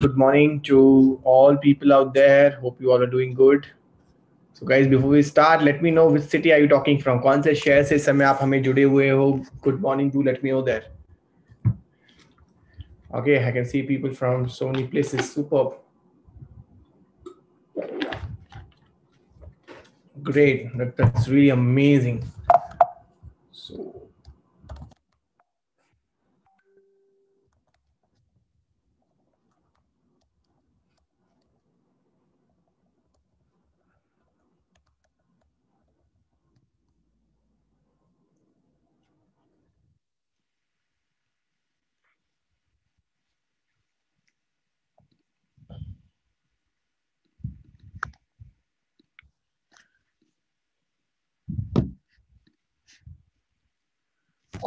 Good morning to all people out there. Hope you all are doing good. So guys, before we start, let me know which city are you talking from. कौन से शहर से इस समय आप हमें जुड़े हुए हो? Good morning. Do let me know there. Okay, I can see people from so many places. Superb. Great. That's really amazing. So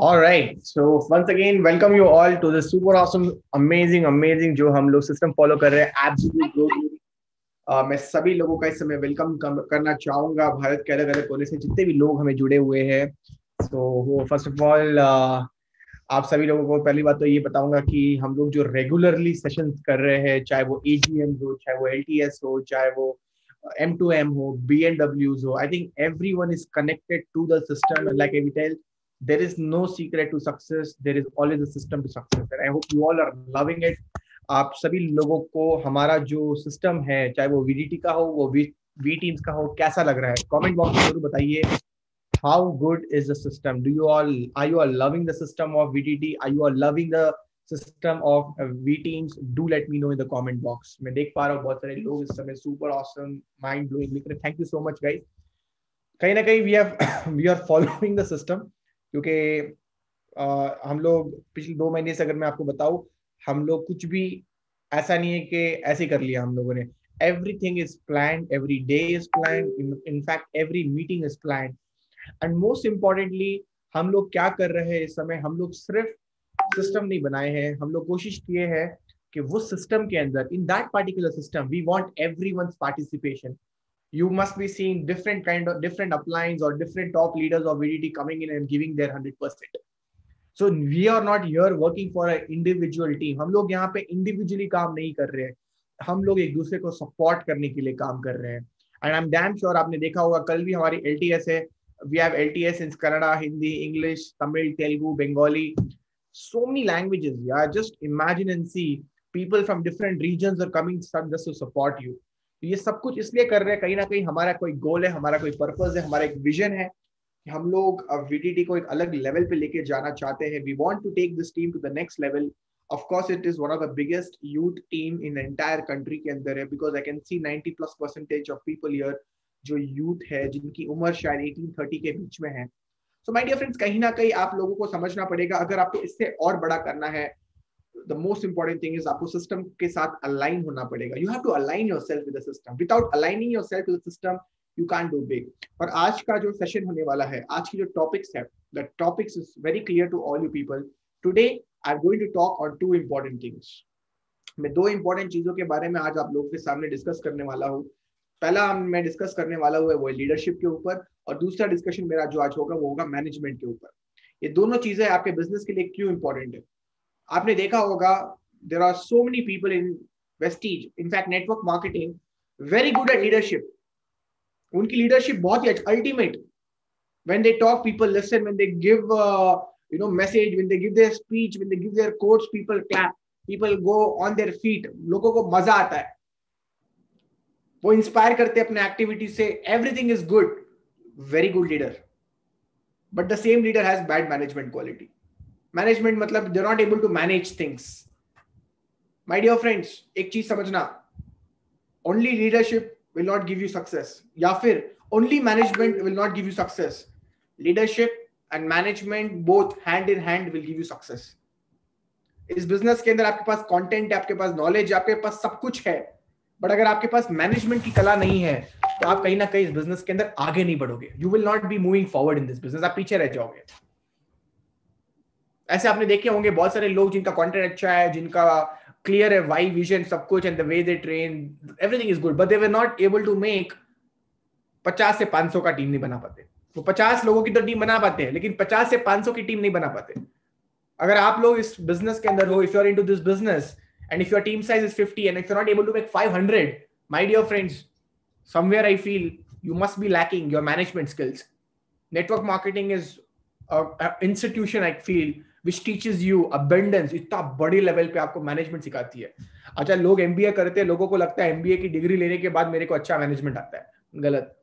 all right. So once again, welcome you all to the super awesome, amazing जो हम लोग system follow कर रहे हैं absolute growth. मैं सभी लोगों का इस समय वेलकम करना चाहूंगा भारत के अलग अलग कोने से जितने भी लोग हमें जुड़े हुए हैं। तो फर्स्ट ऑफ ऑल आप सभी लोगों को पहली बात तो ये बताऊंगा कि हम लोग जो रेगुलरली सेशंस कर रहे हैं, चाहे वो एजीएम हो, चाहे वो एलटीएस हो, चाहे वो M2M हो, BNWs हो, I think everyone is connected to the system, and like I will tell, there is no secret to success, there is always a system to success, and I hope you all are loving it। आप सभी लोगों को हमारा जो system है, चाहे वो VDT का हो, वो वी टीम्स का हो, कैसा लग रहा है? कमेंट बॉक्स में जरूर बताइए। How good is the system? Are you all loving the system of VTT? Are you all loving the system of V teams? Do let me know in the comment box। मैं देख पा रहा हूँ बहुत सारे लोग इस समय super awesome, mind blowing लिख रहे हैं। Thank you so much guys। कहीं ना कहीं we are following the system, क्योंकि हम लोग पिछले 2 महीने से अगर मैं आपको बताऊं, हम लोग कुछ भी ऐसा नहीं है कि ऐसे कर लिया हम लोगों ने। Everything is planned, every day is planned, in fact every meeting is planned। And most importantly हम लोग क्या कर रहे हैं इस समय, हम लोग सिर्फ सिस्टम नहीं बनाए हैं, हम लोग कोशिश किए हैं कि वो सिस्टम के अंदर, in that particular system we want everyone's participation. You must be seeing different kind of different uplines or different top leaders of VDT coming in and giving their 100%। So we are not here working for an individual team। हम लोग यहाँ पे individually काम नहीं कर रहे हैं, हम लोग एक दूसरे को सपोर्ट करने के लिए काम कर रहे हैं। And I am damn sure आपने देखा होगा, कल भी हमारी एलटीएस है। We have LTS in Kannada, Hindi, English, Tamil, Telugu, Bengali, so many languages। Yeah, just imagine and see, people from different regions are coming just to support you। तो ये सब कुछ इसलिए कर रहे हैं, कहीं ना कहीं हमारा कोई गोल है, हमारा कोई पर्पस है, हमारा एक विजन है कि हम लोग वीटीटी को एक अलग लेवल पे लेके जाना चाहते हैं। We want to take this team to the next level. Of course it is one of the biggest youth team in entire country के अंदर है, because I can see 90+% of people here जो youth है, जिनकी उम्र शायद 18-30 के बीच में है। सो माय डियर फ्रेंड्स, कहीं ना कहीं आप लोगों को समझना पड़ेगा, अगर आपको इससे और बड़ा करना है, the most important thing is आपको सिस्टम के साथ अलाइन होना पड़ेगा। You have to align yourself with the system. Without aligning yourself with the system you can do big. और आज का जो सेशन होने वाला है, आज की जो टॉपिक्स है, the topics is very clear to all you people. Today I am going to talk on two important things. मैं दो इंपॉर्टेंट चीजों के बारे में आज आप लोगों के सामने डिस्कस करने वाला हूँ। पहला मैं डिस्कस करने वाला हूँ वो लीडरशिप के ऊपर, और दूसरा डिस्कशन मेरा जो आज होगा वो होगा मैनेजमेंट के ऊपर। ये दोनों चीजें आपके बिजनेस के लिए क्यों इंपॉर्टेंट है। आपने देखा होगा, there are so many people in Vestige, in fact network marketing, very good at leadership. उनकी लीडरशिप बहुत ही ultimate. When they talk people listen, when they give message, when they give their speech, when they give their quotes, people clap, people go on their feet, लोगों को मजा आता है, वो inspire करते हैं अपने एक्टिविटी से। Everything is good, very good leader, but the same leader has bad management quality. Management मतलब they are not able to manage things. My dear friends, एक चीज समझना, only leadership will not give you success, या फिर only management will not give you success. Leadership and management both hand in hand will give you success. इस business के अंदर आपके पास content है, आपके पास नॉलेज है, आपके पास सब कुछ है, बट अगर आपके पास मैनेजमेंट की कला नहीं है तो आप कहीं ना कहीं इस बिजनेस के अंदर आगे नहीं बढ़ोगे। You will not be moving forward in this business, आप पीछे रह जाओगे। ऐसे आपने देखे होंगे बहुत सारे लोग जिनका कंटेंट अच्छा है, जिनका क्लियर है वाई विजन, सब कुछ, and the way they train, everything is good, but they were not able to make 50 से 500 का टीम नहीं बना पाते। वो 50 लोगों की तो टीम बना पाते हैं, लेकिन 50 से 500 की टीम नहीं बना पाते। अगर आप लोग इस बिजनेस के अंदर हो, if you are into this business And if your team size is 50 and if you're not able to make 500, my dear friends, somewhere I feel you must be lacking your management skills. Network marketing is an institution I feel which teaches you abundance. इतना बड़े level पे आपको management सिखाती है. अच्छा, लोग MBA करते हैं, लोगों को लगता है एमबीए की डिग्री लेने के बाद मेरे को अच्छा मैनेजमेंट आता है. गलत.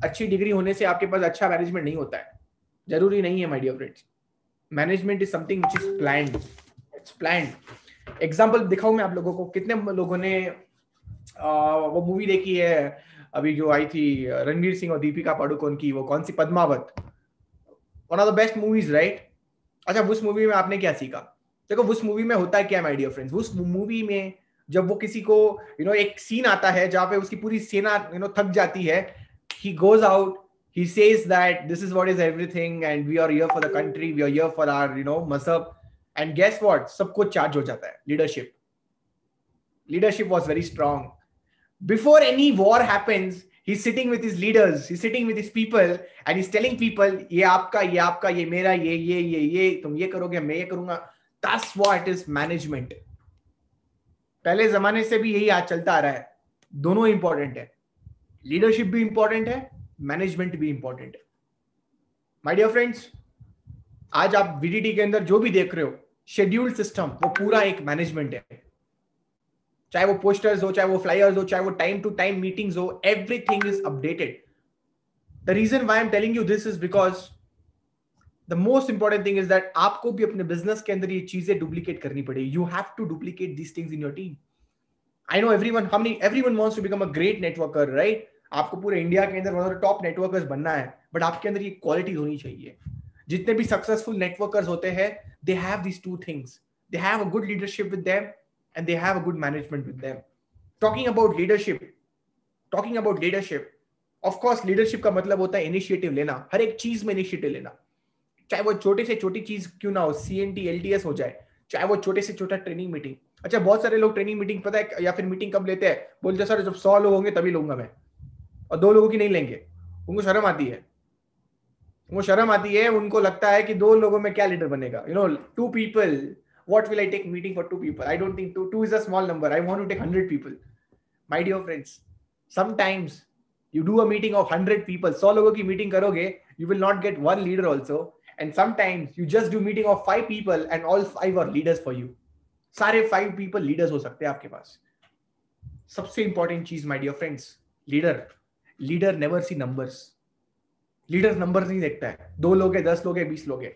अच्छी डिग्री होने से आपके पास अच्छा मैनेजमेंट नहीं होता है. जरूरी नहीं है my dear friends. Management is something which is planned. It's planned. Example दिखाऊं मैं आप लोगों को. कितने लोगों ने वो मूवी देखी है अभी जो आई थी रणवीर सिंह और दीपिका पादुकोण की, वो कौन सी, Padmaavat. One of the best movies, right? अच्छा, उस मूवी में आपने क्या सीखा? देखो उस मूवी में होता है क्या माय डियर फ्रेंड्स, उस मूवी में जब वो किसी को एक सीन आता है जहां पे उसकी पूरी सेना थक जाती है, he goes out, he says that this is what is everything and we are here for the country, we are here for our mazhab, and guess what, सब कुछ चार्ज हो जाता है. Leadership was very strong. Before any war happens, he's sitting with his leaders, he's sitting with his people and he's telling people, ये आपका, ये मेरा, ये तुम ये करोगे, मैं ये करूंगा. That's what is management. पहले जमाने से भी यही आज चलता आ रहा है. दोनों इंपॉर्टेंट है. लीडरशिप भी इंपॉर्टेंट है, मैनेजमेंट भी इंपॉर्टेंट है. माय डियर फ्रेंड्स, आज आप वीडीटी के अंदर जो भी देख रहे हो, शेड्यूल्ड सिस्टम, वो पूरा एक मैनेजमेंट है. चाहे वो पोस्टर्स हो, चाहे वो फ्लायर्स हो, चाहे वो टाइम टू टाइम मीटिंग्स हो, everything is updated. The reason why I am telling you this is because the most important thing is that आपको भी अपने बिजनेस के अंदर ये चीजें डुप्लीकेट करनी पड़ेगी. You have to duplicate these things in your team. I know everyone wants to become a great networker, right? आपको पूरे इंडिया के अंदर one of the top networkers बनना है, बट आपके अंदर ये क्वालिटीज होनी चाहिए. जितने भी सक्सेसफुल नेटवर्कर्स होते हैं, they have these two things. They have a good leadership with them and they have a good management with them. Talking about leadership, of course leadership का मतलब होता है इनिशिएटिव लेना. हर एक चीज में इनिशिएटिव लेना, चाहे वो छोटे से छोटी चीज क्यों ना हो, CNT LTS हो जाए, चाहे वो छोटे से छोटा ट्रेनिंग मीटिंग. अच्छा, बहुत सारे लोग ट्रेनिंग मीटिंग पता है या फिर मीटिंग कब लेते हैं, बोलते सर जब 100 लोग होंगे तभी लूंगा मैं, और 2 लोगों की नहीं लेंगे. उनको शर्म आती है. उनको लगता है कि 2 लोगों में क्या लीडर बनेगा. 2 people, what will I take meeting for 2 people? I don't think two is a small number. I want to take 100 people. My dear friends, sometimes you do a meeting of 100 people, 100 लोगों की meeting करोगे, you will not get one leader also. And sometimes you just do meeting of 5 people and all 5 are leaders for you. सारे 5 people leaders हो सकते हैं आपके पास. सबसे important चीज my dear friends, leader never see numbers. Leader numbers नहीं देखता है. 2 लोग हैं, 10 लोग हैं, 20 लोग हैं.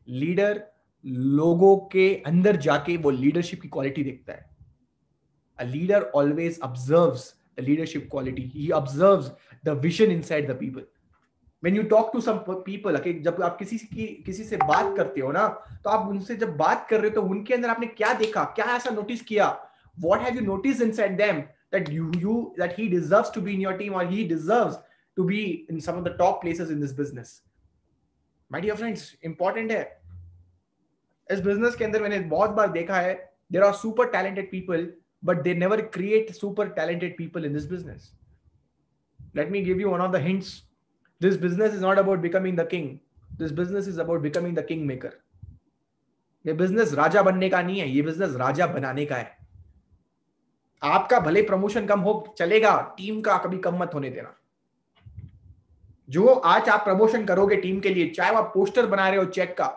लीडर लोगों के अंदर जाके वो लीडरशिप की क्वालिटी देखता है. A leader always observes the leadership quality. He observes the vision inside the people. When you talk to some people, okay, जब आप किसी से बात करते हो ना, तो आप उनसे जब बात कर रहे हो तो उनके अंदर आपने क्या देखा, क्या ऐसा नोटिस किया, what have you noticed inside them that that he deserves to be in your team or he deserves to be in some of the top places in this business. My dear friends, important है. इस business के अंदर मैंने बहुत बार देखा है, there are super talented people but they never create super talented people in this business. Let me give you one of the hints. This business is not about becoming the king. This business is about becoming the kingmaker. ये business राजा बनने का नहीं है, ये business राजा बनाने का है. आपका भले प्रमोशन कम हो चलेगा, टीम का कभी कम मत होने देना. जो आज आप प्रमोशन करोगे टीम के लिए, चाहे आप पोस्टर बना रहे हो चेक का,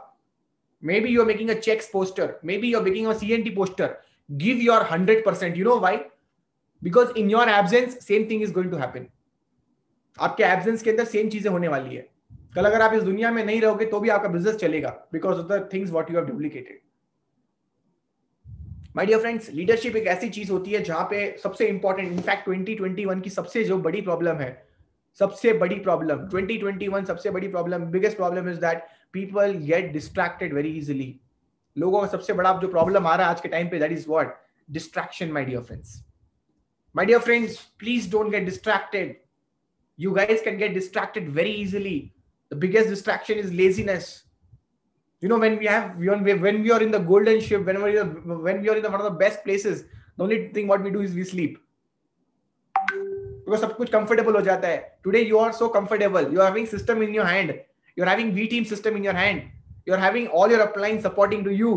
maybe you are making a checks poster, maybe you are making a CNT poster, give your 100%. You know why? Because in your absence, same thing is going to happen. आपके absence के अंदर same चीजें होने वाली है. कल अगर आप इस दुनिया में नहीं रहोगे तो भी आपका बिजनेस चलेगा, because of the things what you have duplicated. My dear friends, leadership एक ऐसी चीज होती है जहां पे सबसे इंपॉर्टेंट, इनफैक्ट 2021 की सबसे जो बड़ी प्रॉब्लम है, 2021 सबसे बड़ी problem, biggest problem is that people get distracted very easily. लोगों का सबसे बड़ा जो प्रॉब्लम आ रहा है आज के टाइम पे, that is what? Distraction. My dear friends, please don't get distracted. You guys can get distracted very easily. The biggest distraction is laziness. When we are in the golden ship, when we are in one of the best places, the only thing what we do is we sleep. Because सब कुछ comfortable हो जाता है. Today you are so comfortable. You are having system in your hand. You are having V-Team system in your hand. You are having all your upline supporting to you.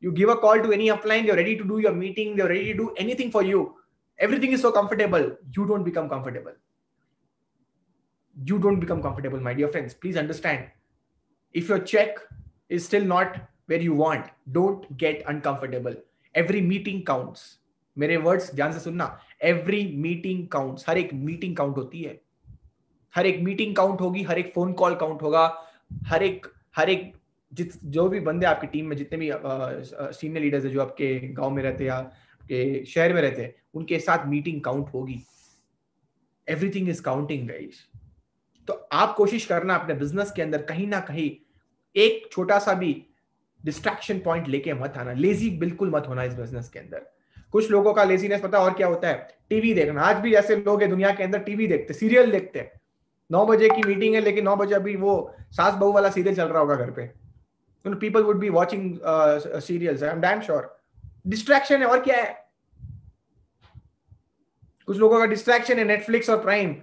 You give a call to any upline, they're ready to do your meeting, they're ready to do anything for you. Everything is so comfortable. You don't become comfortable. You don't become comfortable, my dear friends. Please understand. If your check is still not where you want, don't get uncomfortable. Every meeting counts. मेरे words ध्यान से सुनना. Every meeting counts. हर एक meeting count होती है. हर एक meeting count होगी, हर एक फोन कॉल काउंट होगा, हर एक जो भी बंदे आपकी टीम में, जितने भी सीनियर लीडर्स है जो आपके गांव में रहते हैं या आपके शहर में रहते हैं, उनके साथ मीटिंग काउंट होगी. Everything is counting guys. तो आप कोशिश करना अपने बिजनेस के अंदर कहीं ना कहीं एक छोटा सा भी डिस्ट्रैक्शन पॉइंट लेके मत आना. लेजी बिल्कुल मत होना इस बिजनेस के अंदर. कुछ लोगों का लेजीनेस पता और क्या होता है? टीवी देखना. आज भी ऐसे लोग हैं दुनिया के अंदर, टीवी देखते, सीरियल देखते. 9 बजे की मीटिंग है, लेकिन 9 बजे अभी वो सास बहू वाला सीरियल चल रहा होगा घर पे. People would be watching serials. I am damn sure. Distraction है, और क्या है? कुछ लोगों का डिस्ट्रैक्शन है नेटफ्लिक्स और प्राइम.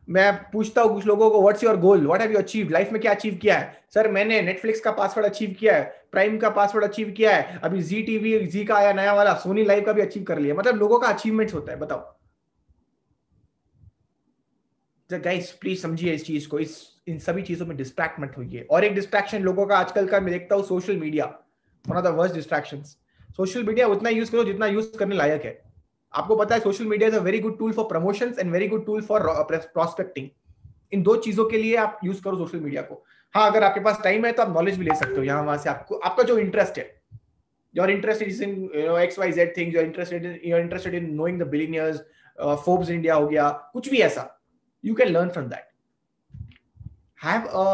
मैं पूछता हूँ कुछ लोगों को, what's your goal, what have you achieve life में? क्या अचीव किया है? सर मैंने नेटफ्लिक्स का पासवर्ड अचीव किया है, प्राइम का पासवर्ड अचीव किया है, अभी जी टीवी, जी का आया नया वाला, सोनी लाइव का भी अचीव कर लिया. मतलब लोगों का अचीवमेंट्स होता है. बताओ गाइस, प्लीज समझिए इस चीज को. इन सभी चीजों में डिस्ट्रैक्ट मत होइए. और एक डिस्ट्रैक्शन लोगों का आजकल का मैं देखता हूँ, social media. One of the worst distractions. Social media उतना यूज करो जितना यूज करने लायक है. आपको पता है social media is a very good tool for promotions and very good tool for prospecting. इन दो चीजों के लिए आप यूज करो सोशल मीडिया को. हाँ, अगर आपके पास टाइम है तो आप नॉलेज भी ले सकते हो यहाँ वहां से. आपको आपका जो इंटरेस्ट है, your interest is in XYZ things, you're interested in knowing the billionaires, Forbes India हो गया, कुछ भी ऐसा, you can learn from that. Have a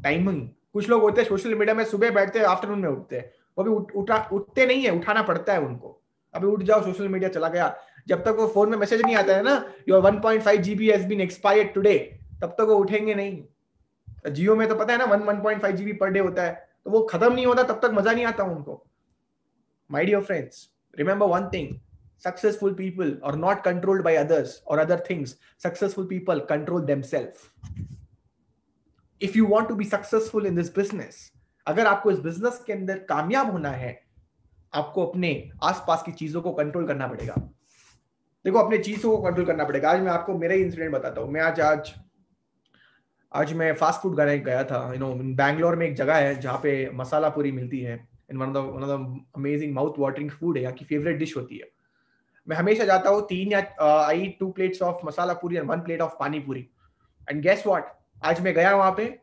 timing. कुछ लोग होते हैं सोशल मीडिया में सुबह बैठते हैं, आफ्टरनून में उठते हैं. वो भी उठते नहीं है, उठाना पड़ता है उनको. अभी उठ जाओ, सोशल मीडिया चला गया. जब तक वो फोन में मैसेज नहीं आता है ना, your 1.5 GB has been expired today, तब तक वो उठेंगे नहीं. जियो में तो पता है ना 1.5 GB पर डे होता है, तो वो खत्म नहीं होता तब तक मजा नहीं आता उनको. My dear friends, remember one thing. Successful people are not controlled by others or other things. Successful people control themselves. If you want to be successful in this business, अगर आपको इस बिजनेस के अंदर कामयाब होना है, आपको अपने आसपास की चीजों को कंट्रोल करना पड़ेगा. देखो, अपने चीजों को कंट्रोल करना पड़ेगा. आज मैं आपको मेरा ही इंसिडेंट बताता हूँ. मैं आज मैं फास्ट फूड खाने गया था. बैंगलोर में एक जगह है जहाँ पे मसाला पूरी मिलती है. In one of the amazing mouth watering food है, यहाँ की फेवरेट डिश होती है. मैं हमेशा जाता हूँ. 2 plates ऑफ मसाला पूरी एंड 1 plate ऑफ पानी पूरी. एंड गेस व्हाट, आज मैं गया वहां पे.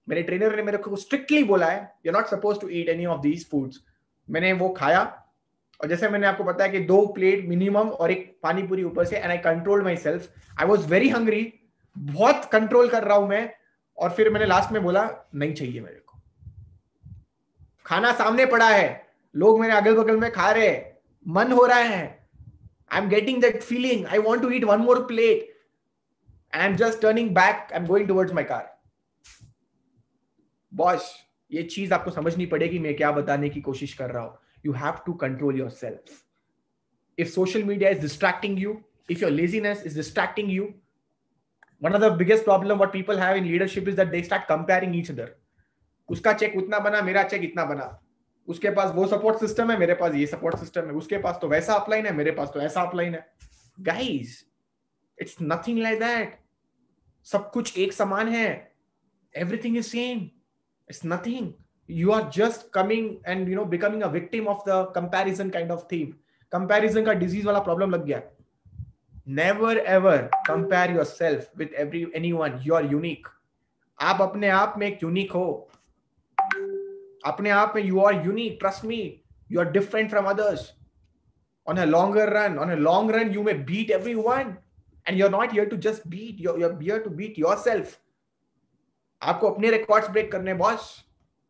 मेरे ट्रेनर ने मेरे को स्ट्रिक्टली बोला है, you are not suppose to eat any of these foods. मैंने वो खाया, और जैसे मैंने आपको बताया कि 2 plate मिनिमम और एक पानी पूरी ऊपर से. And I controlled my self. I was very hungry, बहुत कंट्रोल कर रहा हूं मैं. और फिर मैंने लास्ट में बोला, नहीं चाहिए मेरे को. खाना सामने पड़ा है, लोग मेरे अगल बगल में खा रहे हैं, मन हो रहा है. I am getting that feeling, I want to eat 1 more plate. I am just turning back, I am going towards my car. Boss, ये चीज आपको समझनी पड़ेगी मैं क्या बताने की कोशिश कर रहा हूं. You have to control yourself. If social media is distracting you, if your laziness is distracting you, one of the biggest problem what people have in leadership is that they start comparing each other. उसका check उतना बना, मेरा check इतना बना. उसके पास वो support system है, मेरे पास ये सपोर्ट सिस्टम है. उसके पास तो वैसा अपलाइन है, मेरे पास तो ऐसा अपलाइन है. Guys, it's nothing like that. सब कुछ एक समान है. Everything is same. It's nothing. You are just coming and becoming a victim of the comparison kind of thing. Comparison का disease वाला problem लग गया. Never ever compare yourself with anyone. You are unique. आप अपने आप में एक unique हो. अपने आप में you are unique. Trust me. You are different from others. On a long run, you may beat everyone. And you're not here to just beat. You're here to beat yourself. आपको अपने records break करने boss.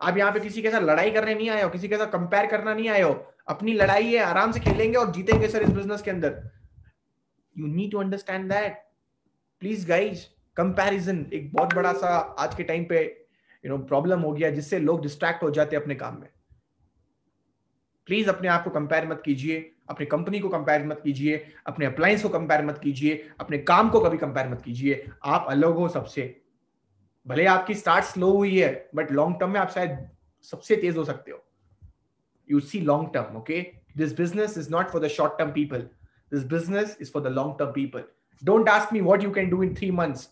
आप यहाँ पे किसी के साथ लड़ाई करने नहीं आए हो, किसी के साथ कंपेयर करना नहीं आए हो. अपनी लड़ाई है, आराम से खेलेंगे और जीतेंगे सर इस बिजनेस के अंदर. You need to understand that. Please guys, comparison एक बहुत बड़ा सा आज के टाइम पे प्रॉब्लम हो गया, जिससे लोग डिस्ट्रैक्ट हो जाते हैं अपने काम में. प्लीज अपने आप को कंपेयर मत कीजिए, अपनी कंपनी को कंपेयर मत कीजिए, अपने अप्लायंस को कंपेयर मत कीजिए, अपने काम को कभी कंपेयर मत कीजिए. आप अलग हो सबसे. भले आपकी स्टार्ट स्लो हुई है, बट लॉन्ग टर्म में आप शायद सबसे तेज हो सकते हो. you see long term. Okay, this business is not for the short term people. This business is for the long term people. Don't ask me what you can do in 3 months.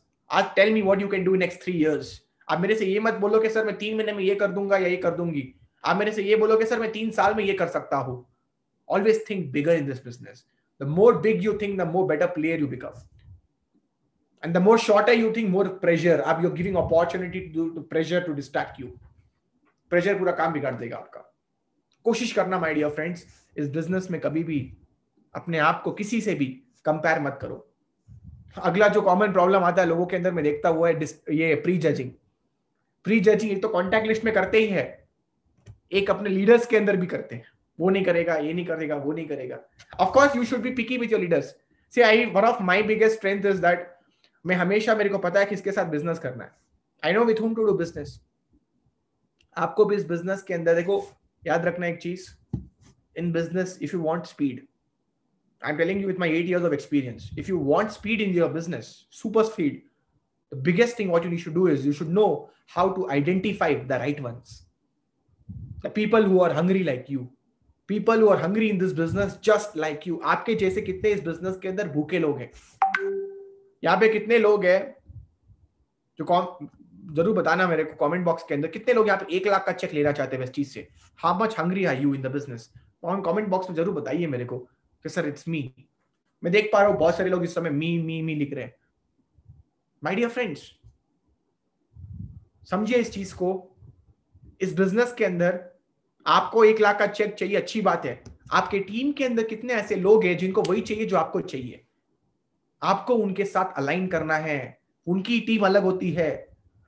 Tell me what you can do in next 3 years. आप मेरे से ये मत बोलो कि sir मैं 3 महीने में ये कर दूंगा या ये कर दूंगी. आप मेरे से ये बोलो कि सर मैं 3 साल में ये कर सकता हूँ. Always think bigger in this business. The more big you think, the more better player you become. And the more shorter you think, more pressure. अब you're giving opportunity to pressure to distract you. Pressure पूरा काम बिगाड़ देगा आपका. कोशिश करना my dear friends, इस business में कभी भी अपने आप को किसी से भी कंपेयर मत करो. अगला जो कॉमन प्रॉब्लम आता है लोगों के अंदर में देखता हुआ है ये प्री जजिंग. एक तो कॉन्टैक्ट लिस्ट में करते ही है, एक अपने लीडर्स के अंदर भी करते हैं. वो नहीं करेगा, ये नहीं करेगा, वो नहीं करेगा. Of course you should be picky with your leaders. See one of my biggest strength is that मैं हमेशा, मेरे को पता है किसके साथ बिजनेस करना है. I know with whom to do business. आपको भी इस बिजनेस के अंदर देखो, याद रखना एक चीज, in business if you want speed, I'm telling you with my 8 years of experience, if you want speed in your business, super speed, the biggest thing what you need to do is you should know how to identify the right ones. The people who are hungry like you. People who are hungry in this business just like you. आपके जैसे कितने इस business के अंदर भूखे लोग हैं? यहाँ पे कितने लोग हैं जो जरूर बताना मेरे को कमेंट बॉक्स के अंदर, कितने लोग यहाँ पे 1 लाख का चेक लेना चाहते हैं इस चीज से? How much hungry are you in the business? Comment box में जरूर बताइए मेरे को कि सर इट्स मी. मैं देख पा रहा हूं बहुत सारे लोग इस समय मी लिख रहे हैं. माय डियर फ्रेंड्स, समझिए इस चीज को. इस बिजनेस के अंदर आपको 1 लाख का चेक चाहिए, अच्छी बात है. आपके टीम के अंदर कितने ऐसे लोग हैं जिनको वही चाहिए जो आपको चाहिए? आपको उनके साथ अलाइन करना है. उनकी टीम अलग होती है.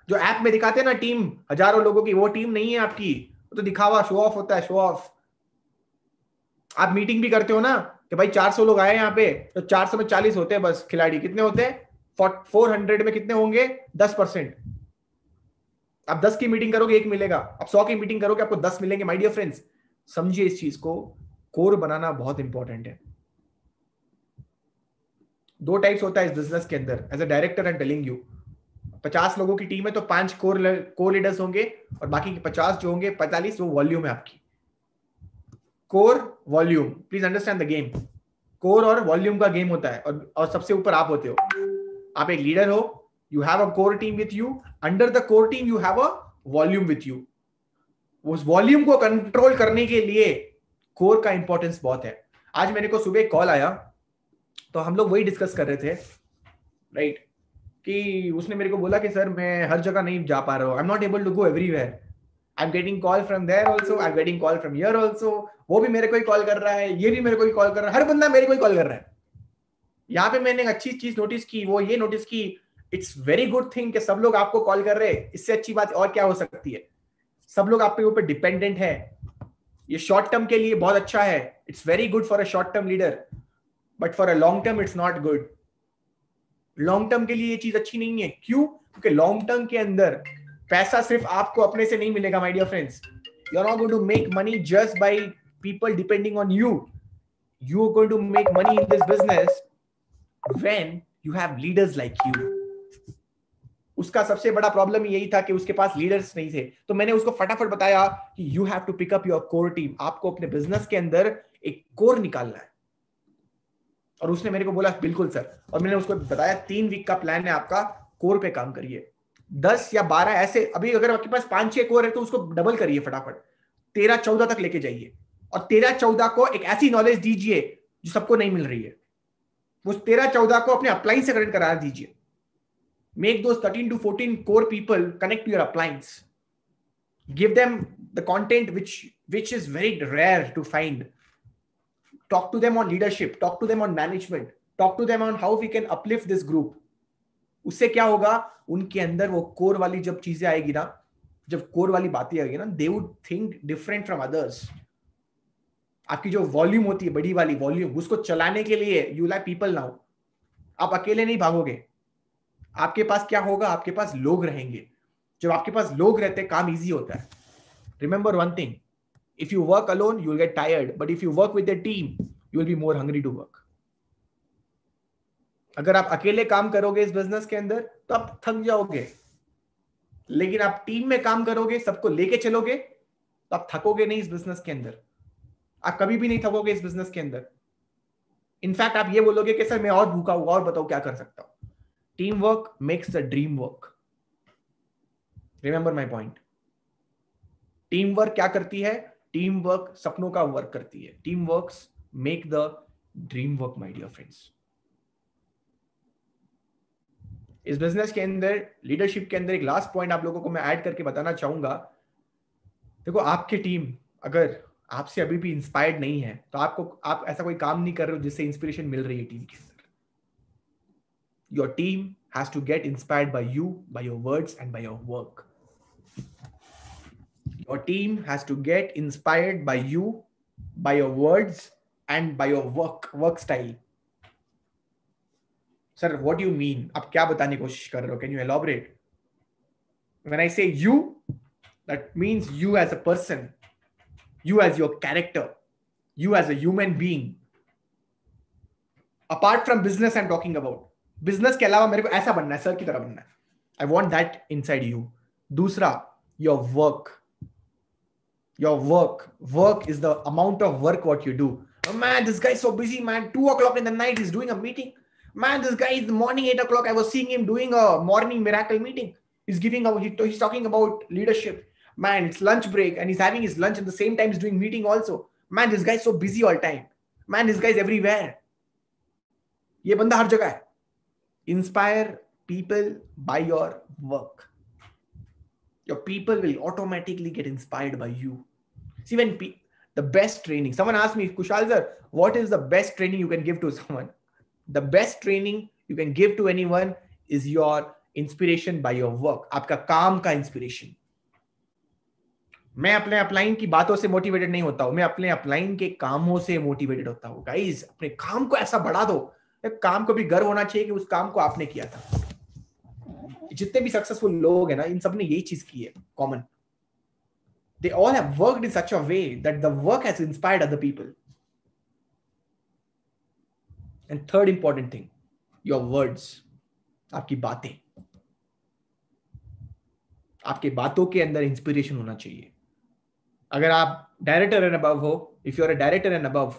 जो ऐप में दिखाते हैं ना टीम हजारों लोगों की, वो टीम नहीं है आपकी. तो दिखावा, शो ऑफ होता है, शो ऑफ. आप मीटिंग भी करते हो ना कि भाई 400 लोग आए यहाँ पे, तो 400 में 40 होते हैं बस खिलाड़ी. कितने होते हैं? 400 में कितने होंगे? 10%. आप 10 की मीटिंग करोगे 1 मिलेगा. आप 100 की मीटिंग करोगे आपको 10 मिलेंगे. माय डियर फ्रेंड्स, समझिए इस चीज को. कोर बनाना बहुत इंपॉर्टेंट है. 2 टाइप्स होता है इस बिजनेस के अंदर. As a director I am telling you, 50 लोगों की टीम है तो 5 कोर लीडर्स होंगे और बाकी के 50 जो होंगे 45 वो वॉल्यूम है आपकी. Core volume, please understand the game. Core और वॉल्यूम का गेम होता है और सबसे ऊपर आप होते हो. आप एक लीडर हो, you have a core team with you. Under the core team you have a volume with you. उस वॉल्यूम को कंट्रोल करने के लिए कोर का इंपॉर्टेंस बहुत है. आज मेरे को सुबह कॉल आया तो हम लोग वही डिस्कस कर रहे थे, राइट, कि उसने मेरे को बोला कि सर मैं हर जगह नहीं जा पा रहा हूँ. I am not able to go everywhere. I am getting call from there also, I am getting call from here also. वो भी मेरे को ही कॉल कर रहा है, ये भी मेरे को ही कॉल कर रहा है, हर बंदा मेरे को ही कॉल कर रहा है. यहाँ पे मैंने एक अच्छी चीज नोटिस की, वो ये नोटिस की, इट्स वेरी गुड थिंग कि सब लोग आपको कॉल कर रहे हैं. इससे अच्छी बात और क्या हो सकती है? सब लोग आपके ऊपर डिपेंडेंट है. ये शॉर्ट टर्म के लिए बहुत अच्छा है. It's very good for a short term leader, but for a long term it's not good. Long term के लिए ये चीज अच्छी नहीं है. क्यों? क्योंकि लॉन्ग टर्म के अंदर पैसा सिर्फ आपको अपने से नहीं मिलेगा. My dear friends, you are not going to make money just by people depending on you. You are going to make money in this business when you have leaders like you. उसका सबसे बड़ा problem यही था कि उसके पास leaders नहीं थे. तो मैंने उसको फटाफट बताया कि you have to pick up your core team. आपको अपने बिजनेस के अंदर एक कोर निकालना है. और उसने मेरे को बोला बिल्कुल सर. और मैंने उसको बताया 3 वीक का प्लान है आपका, कोर पे काम करिए. 10 या 12 ऐसे, अभी अगर आपके पास 5-6 कोर है तो उसको डबल करिए फटाफट. 13-14 तक लेके जाइए. और 13-14 को एक ऐसी नॉलेज दीजिए जो सबको नहीं मिल रही है. वो 13-14 को अपने अपलाइन से कनेक्ट करा दीजिए. Make those 13 to 14 core people connect to your appliance. Give them the content which is very rare to find. Talk to them on leadership, talk to them on management, talk to them on how we can uplift this group. उससे क्या होगा? उनके अंदर वो core वाली जब चीजें आएगी ना, जब कोर वाली बातें आएगी ना, they would think different from others. आपकी जो वॉल्यूम होती है, बड़ी वाली वॉल्यूम, उसको चलाने के लिए यू लाइक पीपल नाउ. आप अकेले नहीं भागोगे. आपके पास क्या होगा? आपके पास लोग रहेंगे. जब आपके पास लोग रहते हैं काम इजी होता है. Remember one thing, if you work alone you will get tired, but if you work with a team you will be more hungry to work. अगर आप अकेले काम करोगे इस बिजनेस के अंदर तो आप थक जाओगे. लेकिन आप टीम में काम करोगे, सबको लेके चलोगे, तो आप थकोगे नहीं इस बिजनेस के अंदर. आप कभी भी नहीं थकोगे इस बिजनेस के अंदर। इनफैक्ट आप ये बोलोगे कि सर मैं और भूखा हुआ और बताओ क्या कर सकता हूं। Team work makes the dream work. Remember my point. Team work क्या करती है? टीम वर्क सपनों का वर्क करती है। Team works make the dream work my dear friends. इस बिजनेस के अंदर, लीडरशिप के अंदर एक लास्ट पॉइंट आप लोगों को मैं ऐड करके बताना चाहूंगा। देखो, आपकी टीम अगर आपसे अभी भी इंस्पायर्ड नहीं है तो आप ऐसा कोई काम नहीं कर रहे हो जिससे इंस्पिरेशन मिल रही है टीम के अंदर। Your team has to get inspired by you, by your words and by your work. Your team has to get inspired by you, by your words and by your work style. Sir, what do you mean? आप क्या बताने की कोशिश कर रहे हो? Can you elaborate? When I say you, that means you as a person, you as your character, you as a human being. Apart from business I'm talking about. Business के अलावा मेरे को ऐसा बनना है, सर की तरह बनना है. I want that inside you. दूसरा, your work. Your work is the amount of work what you do. Oh man, this guy is so busy, man. 2 o'clock in the night he's doing a meeting. Man, this guy is the morning 8 o'clock. I was seeing him doing a morning miracle meeting. He's talking about leadership. Man, it's lunch break and he's having his lunch at the same time he's doing meeting also. Man, this guy is so busy all time. Man, this guy is everywhere. ये बंदा हर जगह है. Inspire people by your work. Your people will automatically get inspired by you. See, when the best training, someone asked me, Kushal sir, what is the best training you can give to someone? The best training you can give to anyone is your inspiration by your work. आपका काम का inspiration. मैं अपने upline की बातों से motivated नहीं होता हूं, मैं अपने अपलाइन के कामों से मोटिवेटेड होता हूं। गाइस, अपने काम को ऐसा बढ़ा दो, काम को भी गर्व होना चाहिए कि उस काम को आपने किया था। जितने भी सक्सेसफुल लोग हैं ना, इन सब ने यही चीज की है common. They all have worked in such a way that the work has inspired other people. And third important thing, your words. आपकी बातें, आपके बातों के अंदर इंस्पिरेशन होना चाहिए। अगर आप डायरेक्टर एंड अबव हो, if you are a director and above,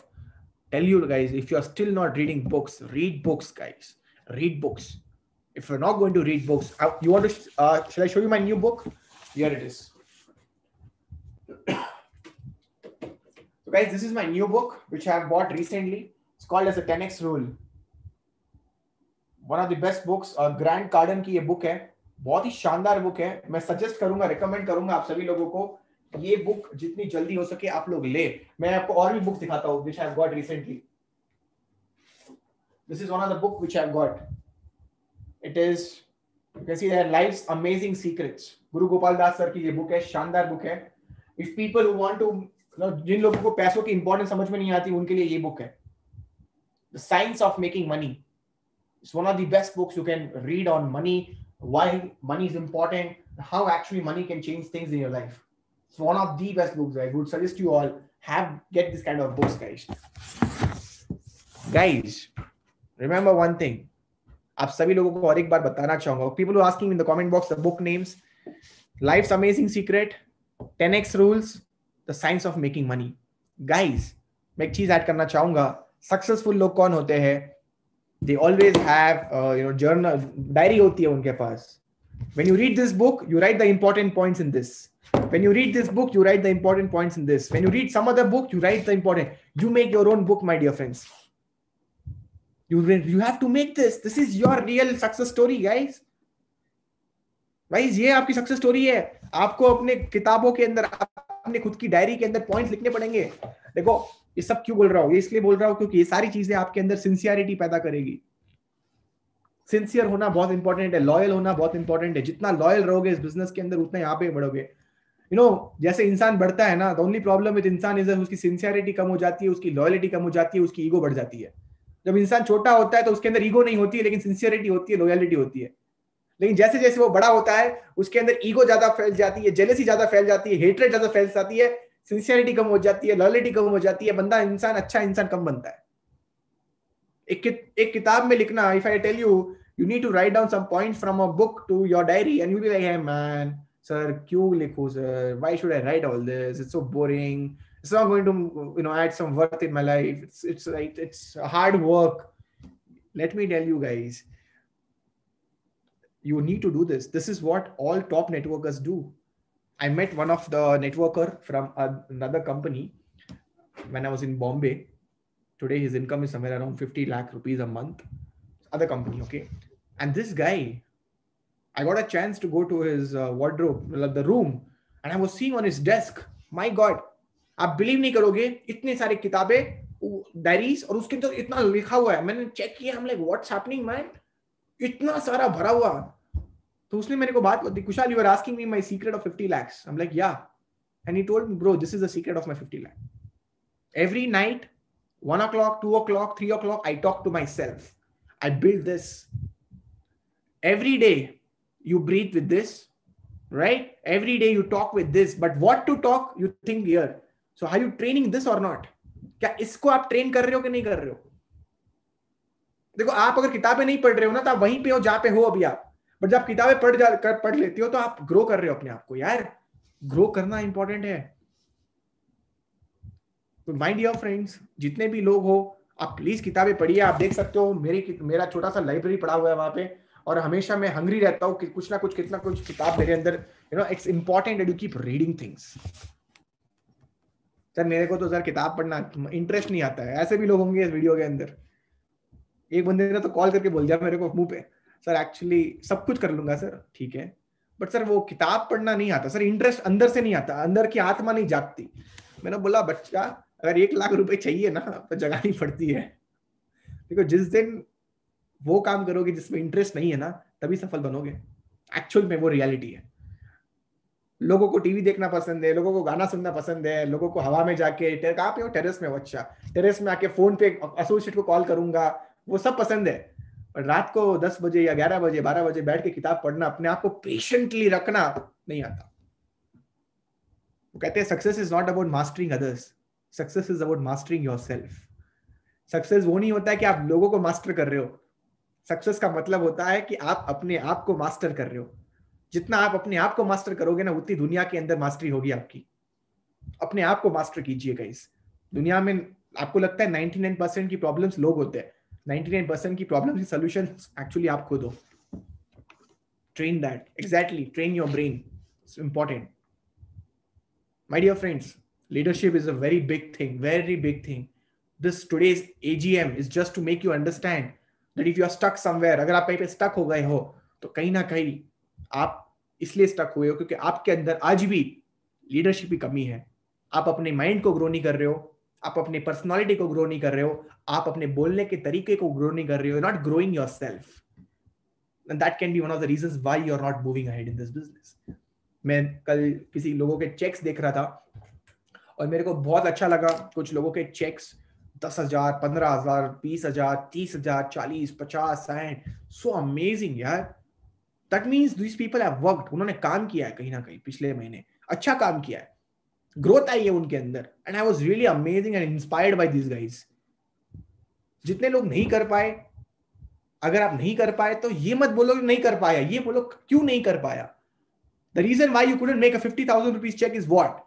tell you guys, if you are still not reading books, read books guys, read books. If you're not going to read books, you want to shall I show you my new book? Here it is. So guys, this is my new book which I have bought recently. It's called as a 10x rule. One of the best books. Grand कार्डन की ये book है, बहुत ही शानदार book है। मैं suggest करूंगा, recommend करूंगा आप सभी लोगों को ये बुक जितनी जल्दी हो सके आप लोग ले। मैं आपको और भी बुक दिखाता हूँ which I have got recently. This is one of the book which I have got. It is, you can see there, Life's Amazing Secrets. Guru Gopal Das sir की ये बुक है, शानदार बुक है। If people who want to, जिन लोगों को पैसों की importance समझ में नहीं आती उनके लिए ये बुक है, The Science of Making Money. It's one of the best books you can read on money, why money is important, how actually money can change things in your life. It's one of the best books. I would suggest you all get this kind of books, guys. Guys, remember one thing. आप सभी लोगों को और एक बार बताना चाहूंगा. People who are asking in the comment box the book names: Life's Amazing Secret, 10x Rules, The Science of Making Money. Guys, मैं एक चीज ऐड करना चाहूंगा. सक्सेसफुल लोग कौन होते हैं? They always have journal, diary होती है उनके पास. When you read this book, you write the important points in this. When you read this book, you write the important points in this. When you read some other book, you write the important. You make your own book, my dear friends. You have to make this. This is your real success story, guys. Guys, ये आपकी success story है. आपको अपने किताबों के अंदर, अपने खुद की डायरी के अंदर पॉइंट्स लिखने पड़ेंगे. देखो, ये सब क्यों बोल रहा हूँ? ये इसलिए बोल रहा हूँ क्योंकि ये सारी चीजें आपके अंदर सिंसियरिटी पैदा करेगी. सिंसियर होना बहुत इंपॉर्टेंट है, लॉयल होना बहुत इंपॉर्टेंट है. जितना लॉयल रहोगे इस बिजनेस के अंदर उतना यहाँ पे बढ़ोगे. जैसे इंसान बढ़ता है ना, द ओनली प्रॉब्लम विद इंसान इज उसकी सिंसियरिटी कम हो जाती है, उसकी लॉयलिटी कम हो जाती है, उसकी ईगो बढ़ जाती है. जब इंसान छोटा होता है तो उसके अंदर ईगो नहीं होती है, लेकिन सिंसियरिटी होती है, लॉयलिटी होती है. लेकिन जैसे जैसे वो बड़ा होता है उसके अंदर ईगो ज्यादा फैल जाती है, जेलसी ज्यादा फैल जाती है, हेट्रेड ज्यादा फैल जाती है, सिंसियरिटी कम हो जाती है, लॉयलिटी कम हो जाती है. बंदा अच्छा इंसान कम बनता है. एक किताब में लिखना, if I tell you need to write down some points from a book to your diary and you'll be like, hey man, sir, क्यों लिखूं sir? Why should I write all this? It's so boring. It's not going to add some worth in my life. It's hard work. Let me tell you guys, you need to do this. This is what all top networkers do. I met one of the networker from another company when I was in Bombay. Today his income is somewhere around 50 lakh rupees a month. Other company, okay. And this guy, I got a chance to go to his wardrobe, the room, and I was seeing on his desk, my God, आप believe नहीं करोगे, इतने सारे किताबें, diaries, और उसके अंदर इतना लिखा हुआ है. मैंने चेक किया, हम लाइक व्हाट्स हैपनिंग मैन, इतना सारा भरा हुआ. तो उसने मेरे को बात बताई, Kushal, you are asking me my secret of 50 lakhs. I'm like, yeah. And he told me, bro, this is the secret of my 50 lakh. Every night, 1 o'clock, 2 o'clock, 3 o'clock, I talk to myself. I build this. Every day, you breathe with this, right? Every day you talk with this. But what to talk, you think here. So are you training this or not? क्या इसको आप train कर रहे हो कि नहीं कर रहे हो? देखो, आप अगर किताबें नहीं पढ़ रहे हो ना, तो आप वहीं पे हो जहां पे हो अभी आप. बट जब किताबें पढ़ लेती हो, तो आप ग्रो कर रहे हो अपने आप को. यार, ग्रो करना इंपॉर्टेंट है. तो माय डियर फ्रेंड्स, जितने भी लोग हो, आप प्लीज किताबें पढ़िए. आप देख सकते हो मेरा छोटा सा लाइब्रेरी पड़ा हुआ है वहां पे, और हमेशा मैं हंग्री रहता हूँ कि कुछ ना कुछ, कितना कुछ किताब मेरे अंदर. It's important that you keep reading things. Sir, मेरे को तो सर किताब पढ़ना इंटरेस्ट नहीं आता है. ऐसे भी लोग होंगे इस वीडियो के अंदर. एक बंदे ने तो कॉल करके बोल दिया मेरे को मुंह पे, सर एक्चुअली सब कुछ कर लूंगा सर. ठीक है, बट सर वो किताब पढ़ना नहीं आता सर. इंटरेस्ट अंदर से नहीं आता, अंदर की आत्मा नहीं जागती. मैंने बोला, बच्चा, अगर 1 लाख रुपए चाहिए ना, तो जगानी पड़ती है. देखो, जिस दिन वो काम करोगे जिसमें इंटरेस्ट नहीं है ना, तभी सफल बनोगे. एक्चुअल में वो रियलिटी है. लोगों को टीवी देखना पसंद है, लोगों को गाना सुनना पसंद है, लोगों को हवा में जाके, कहाँ पे हो, टेरेस में हो, अच्छा टेरेस में आके फोन पे एसोसिएट को कॉल करूंगा, वो सब पसंद है. और रात को 10 बजे या 11 बजे 12 बजे बैठ के किताब पढ़ना, अपने आप को पेशेंटली रखना नहीं आता. वो कहते हैं success is not about mastering others, success is about mastering yourself. Success वो नहीं होता है कि आप लोगों को मास्टर कर रहे हो. सक्सेस का मतलब होता है कि आप अपने आप को मास्टर कर रहे हो. जितना आप अपने आप को मास्टर करोगे ना, उतनी दुनिया के अंदर मास्टरी होगी आपकी. अपने आप को मास्टर कीजिए गाइस. दुनिया में आपको लगता है 99% की प्रॉब्लम्स लोग होते हैं, 99% की प्रॉब्लम्स की सॉल्यूशंस एक्चुअली आप खुद हो. Train that, exactly, train your brain. It's important. My dear friends, leadership is a very big thing, very big thing. This today's AGM is just to make you understand that if you are stuck somewhere, अगर आप कहीं पे stuck हो गए हो, तो कहीं ना कहीं आप इसलिए stuck हुए हो क्योंकि आपके अंदर आज भी लीडरशिप की कमी है. आप अपने माइंड को ग्रो नहीं कर रहे हो, आप अपने पर्सनालिटी को ग्रो नहीं कर रहे हो, आप अपने बोलने के तरीके को ग्रो नहीं कर रहे हो. Not growing yourself, and that can be one of the reasons why you are not moving ahead in this business. मैं कल किसी लोगों के चेक्स देख रहा था और मेरे को बहुत अच्छा लगा. कुछ लोगों के चेक्स 10,000, 15,000, 20,000, 30,000, 40, 50, 60. सो अमेजिंग यार. That means this people have worked. उन्होंने काम किया है कहीं ना कहीं पिछले महीने, अच्छा काम किया है, ग्रोथ आई है उनके अंदर. And I was really amazing and inspired by this guys. जितने लोग नहीं कर पाए, अगर आप नहीं कर पाए तो ये मत बोलो कि नहीं कर पाया, ये बोलो क्यों नहीं कर पाया. The reason why you couldn't make a 50,000 rupees cheque is what.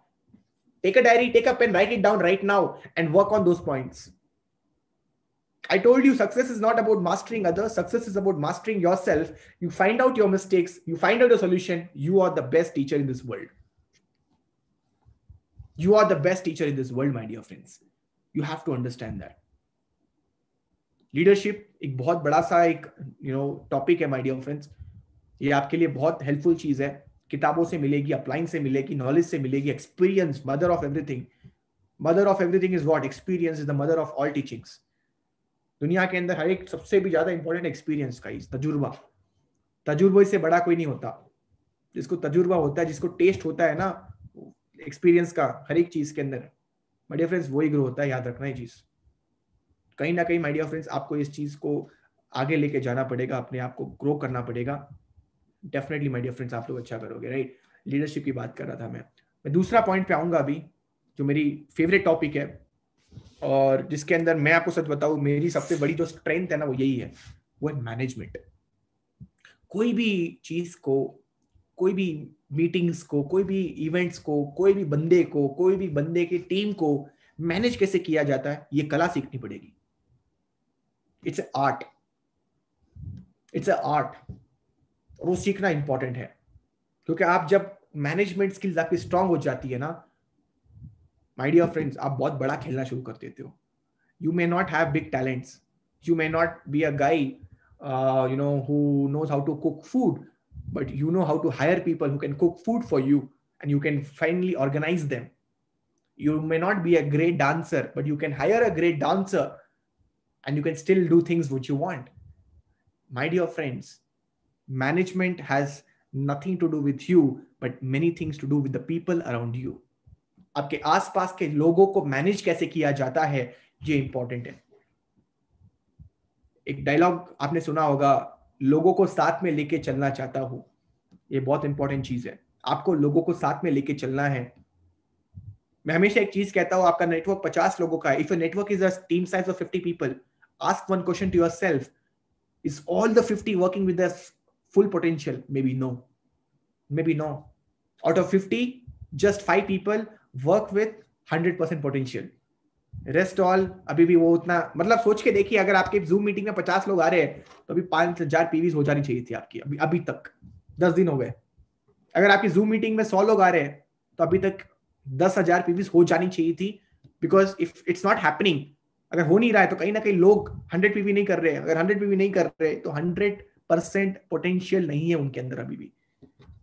Take a diary, take a pen, write it down right now and work on those points. I told you success is not about mastering others. Success is about mastering yourself. You find out your mistakes. You find out your solution. You are the best teacher in this world. You are the best teacher in this world, my dear friends. You have to understand that. Leadership एक बहुत बड़ा सा एक topic है, my dear friends. ये आपके लिए बहुत हेल्पफुल चीज है. किताबों से मिलेगी, अपलाइन से मिलेगी, नॉलेज से मिलेगी, experience, mother of everything. Mother of everything is what? Experience is the mother of all teachings. दुनिया के अंदर हर एक सबसे भी ज्यादा इंपॉर्टेंट एक्सपीरियंस का, तजुर्बा. तजुर्बे से बड़ा कोई नहीं होता. जिसको तजुर्बा होता है, जिसको टेस्ट होता है ना एक्सपीरियंस का हर एक चीज के अंदर, माय डियर फ्रेंड्स, वही ग्रो होता है. याद रखना ये चीज. कहीं ना कहीं माय डियर फ्रेंड्स, आपको इस चीज को आगे लेके जाना पड़ेगा, अपने आप को ग्रो करना पड़ेगा. डेफिनेटली माय डियर फ्रेंड्स, आप लोग अच्छा करोगे, राइट. लीडरशिप की बात कर रहा था मैं दूसरा पॉइंट पे आऊंगा अभी, जो मेरी फेवरेट टॉपिक है और जिसके अंदर मैं आपको सच बताऊं, मेरी सबसे बड़ी जो स्ट्रेंथ है ना, वो यही है, वो है मैनेजमेंट. कोई भी चीज को, कोई भी मीटिंग्स को, कोई भी इवेंट्स को, कोई भी बंदे को, कोई भी बंदे की टीम को मैनेज कैसे किया जाता है, ये कला सीखनी पड़ेगी. It's a art, it's a art. और वो सीखना इंपॉर्टेंट है, क्योंकि आप जब मैनेजमेंट स्किल्स आपकी स्ट्रांग हो जाती है ना, माय डियर फ्रेंड्स, आप बहुत बड़ा खेलना शुरू कर देते हो. You may not have big talents. You may not be a guy, who knows how to cook food, but you know how to hire people who can cook food for you, and you can finally organize them. You may not be a great dancer, but you can hire a great dancer, and you can still do things which you want. My dear friends, management has nothing to do with you, but many things to do with the people around you. आपके आसपास के लोगों को manage कैसे किया जाता है, ये इंपॉर्टेंट है. एक डायलॉग आपने सुना होगा, लोगों को साथ में लेके चलना चाहता हूं. ये बहुत इंपॉर्टेंट चीज है, आपको लोगों को साथ में लेके चलना है. मैं हमेशा एक चीज कहता हूं, आपका नेटवर्क 50 लोगों का है. If your network is a team size of 50 people, ask one question to yourself, is all the 50 working with the full potential? Maybe no. Maybe no. Out of 50, just 5 people work with 100% potential. Rest all अभी भी वो उतना, मतलब सोच के देखिए, अगर आपके जूम मीटिंग में 50 लोग आ रहे हैं तो अभी 5,000 पीवीज हो जानी चाहिए थी आपकी. अभी तक 10 दिन हो गए. अगर आपकी जूम मीटिंग में 100 लोग आ रहे हैं तो अभी तक 10,000 पीवीज हो जानी चाहिए थी. Because if it's not happening, अगर हो नहीं रहा है तो कहीं ना कहीं लोग 100 पीवी नहीं कर रहे हैं. अगर 100 पीवी नहीं कर रहे तो 100% पोटेंशियल नहीं है उनके अंदर. अभी भी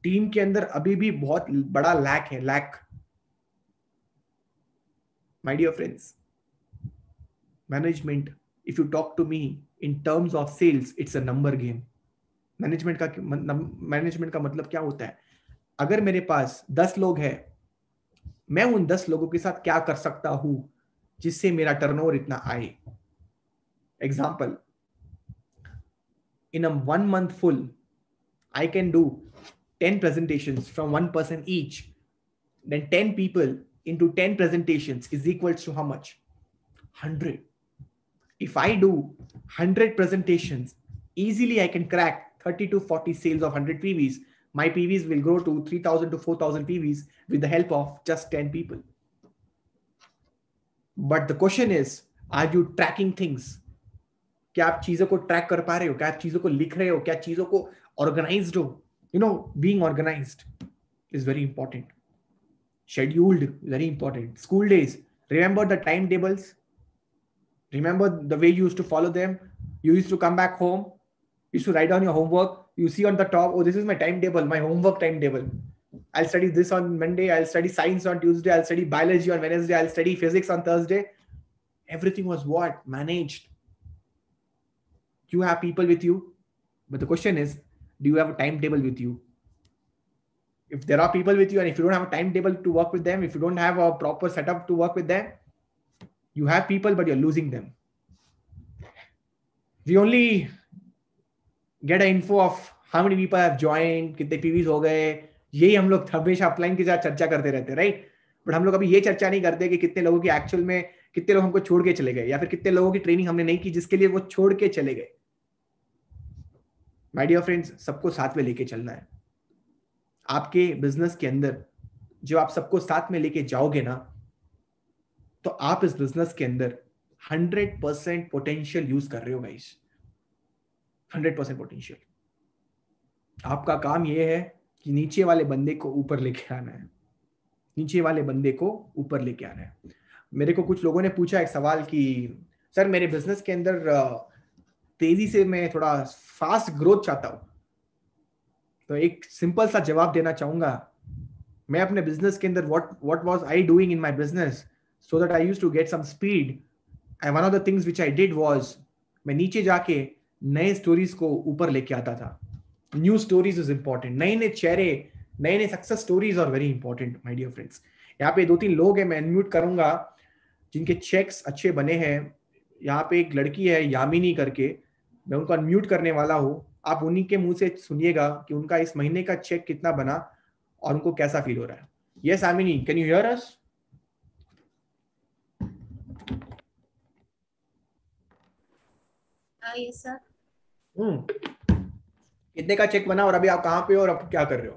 टीम के अंदर अभी भी बहुत बड़ा लैक है, lack. My dear friends, management, if you talk to me in terms of sales, it's a number game. Management का मतलब क्या होता है? अगर मेरे पास 10 लोग हैं, मैं उन 10 लोगों के साथ क्या कर सकता हूं जिससे मेरा टर्नओवर इतना आए. Example, in a 1 month full, I can do 10 presentations from one person each. Then 10 people into 10 presentations is equals to how much? 100. If I do 100 presentations, easily I can crack 30 to 40 sales of 100 PVs. My PVs will grow to 3,000 to 4,000 PVs with the help of just 10 people. But the question is, are you tracking things? क्या आप चीजों को track कर पा रहे हो? क्या आप चीजों को लिख रहे हो? क्या चीजों को ऑर्गेनाइज्ड हो? Being organized is very important. Scheduled, very important. School days, remember the timetables? Remember the way you used to follow them? You used to come back home, you used to write down your homework. You see on the top, oh, this is my timetable, my homework timetable. I'll study this on Monday, I'll study science on Tuesday, I'll study biology on Wednesday, I'll study physics on Thursday. Everything was what? Managed. You have people with you, but the question is, do you have a timetable with you? If there are people with you and if you don't have a timetable to work with them, if you don't have a proper setup to work with them, you have people, but you're losing them. We only get an info of how many people have joined, कितने पीवीज हो गए. यही हम लोग हमेशा upline के साथ चर्चा करते रहते हैं, राइट? बट हम लोग अभी ये चर्चा नहीं करते कि कितने लोगों की एक्चुअल में, कितने लोग हमको छोड़ के चले गए, या फिर कितने लोगों की ट्रेनिंग हमने नहीं की जिसके लिए वो छोड़ के चले गए. माय डियर फ्रेंड्स, सबको साथ में लेके चलना है. आपके बिजनेस के अंदर जो आप सबको साथ में लेके जाओगे ना, तो आप इस बिजनेस के अंदर 100% पोटेंशियल यूज कर रहे हो गाइस. 100% पोटेंशियल. आपका काम यह है कि नीचे वाले बंदे को ऊपर लेके आना है. नीचे वाले बंदे को ऊपर लेके आना है. मेरे को कुछ लोगों ने पूछा एक सवाल कि सर मेरे बिजनेस के अंदर तेजी से मैं थोड़ा फास्ट ग्रोथ चाहता हूं. तो एक सिंपल सा जवाब देना चाहूंगा. मैं अपने बिजनेस के अंदर what was I doing in my business so that I used to get some speed, and one of the things which I did was मैं नीचे जाके नए स्टोरीज को ऊपर लेके आता था. New stories is important. नए नए चेहरे, नए नए success stories are very important my dear friends. यहाँ पे 2-3 लोग हैं, मैं अनम्यूट करूंगा, जिनके चेक्स अच्छे बने हैं. यहाँ पे एक लड़की है यामिनी करके, मैं उनको अनम्यूट करने वाला हूँ. आप उन्हीं के मुंह से सुनिएगा कि उनका इस महीने का चेक कितना बना और उनको कैसा फील हो रहा है. Yes Yamini, can you here us? Yes sir. कितने का चेक बना और अभी आप कहाँ पे हो और अब क्या कर रहे हो?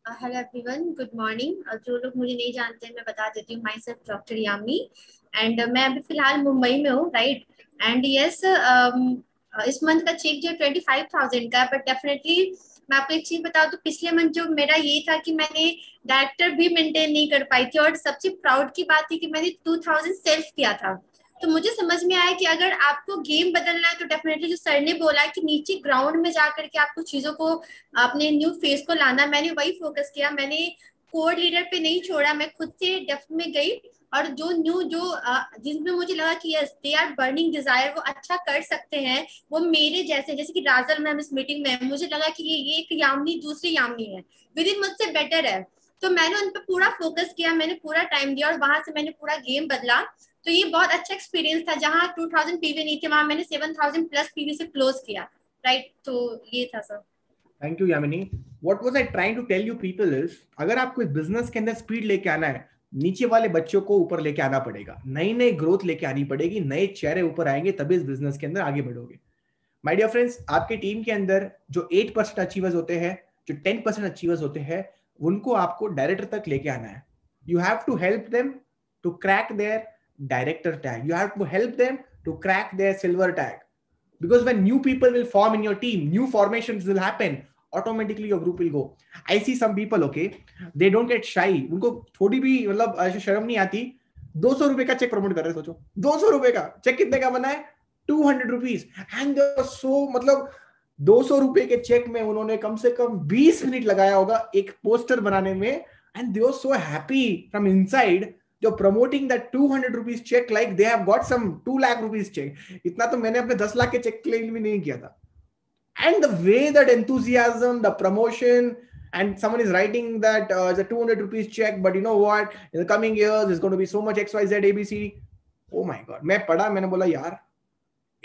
Hello everyone, good morning. जो लोग मुझे नहीं जानते हैं मैं बता देती हूँ। Myself doctor Yami and मैं अभी फिलहाल मुंबई में हूँ, राइट। एंड यस, इस मंथ का चेक जो 25,000 का है, बट डेफिनेटली मैं आपको एक चीज बता दूं, पिछले मंथ जो मेरा ये था कि मैंने डायरेक्टर भी मेंटेन नहीं कर पाई थी, और सबसे प्राउड की बात थी कि मैंने 2,000 सेल्फ किया था। तो मुझे समझ में आया कि अगर आपको गेम बदलना है तो डेफिनेटली जो सर ने बोला है कि नीचे ग्राउंड में जाकर के आपको चीजों को, अपने न्यू फेस को लाना, मैंने वही फोकस किया। मैंने कोर लीडर पे नहीं छोड़ा, मैं खुद से डेप्थ में गई, और जो न्यू जो जिसमें मुझे लगा कि yes they are burning desire, वो अच्छा कर सकते हैं, वो मेरे जैसे, जैसे कि राजल मैम इस मीटिंग में, मुझे लगा कि ये एक यामिनी दूसरी यामिनी है, विद इन मुझसे बेटर है। तो मैंने उन पर पूरा फोकस किया, मैंने पूरा टाइम दिया, और वहां से मैंने पूरा गेम बदला। तो ये बहुत अच्छा एक्सपीरियंस था। जहां 2,000 पीवी नहीं थे, वहां मैंने 7,000 प्लस पीवी से क्लोज किया, राइट। तो ये था sir. Thank you Yamini. What was I trying to tell you people is, अगर आपको इस बिजनेस के अंदर स्पीड लेके आना है, नीचे वाले बच्चों को ऊपर लेके आना पड़ेगा, नई नई ग्रोथ लेके आनी पड़ेगी, नए चेहरे ऊपर आएंगे, तभी इस बिजनेस के अंदर आगे बढ़ोगे। माय डियर फ्रेंड्स, आपके टीम के अंदर जो 8% अचीवर्स होते हैं, जो 10% अचीवर्स होते हैं, उनको आपको डायरेक्टर तक लेके आना है। You have to help them to crack their director tag, you have to help them to crack their silver tag, because when new people will form in your team, new formations will happen, automatically your group will go. I see some people, okay, they don't get shy, उनको थोड़ी भी मतलब ऐसे शर्म नहीं आती, 200 रुपए का चेक प्रमोट कर रहे हैं। सोचो 200 रुपए का चेक कितने का बना है, 200 रुपीज, एंड सो मतलब 200 रुपए के चेक में उन्होंने कम से कम 20 मिनट लगाया होगा एक पोस्टर बनाने में, and they are so happy from inside, जो promoting that 200 rupees cheque like they have got some 2 lakh rupees cheque. इतना तो मैंने अपने 10 लाख के चेक के लिए भी नहीं किया था। And the way that enthusiasm, the promotion, and someone is writing that it's a 200 rupees check, but you know what, in the coming years there's going to be so much XYZ ABC. Oh my god, मैं पढ़ा, मैंने बोला यार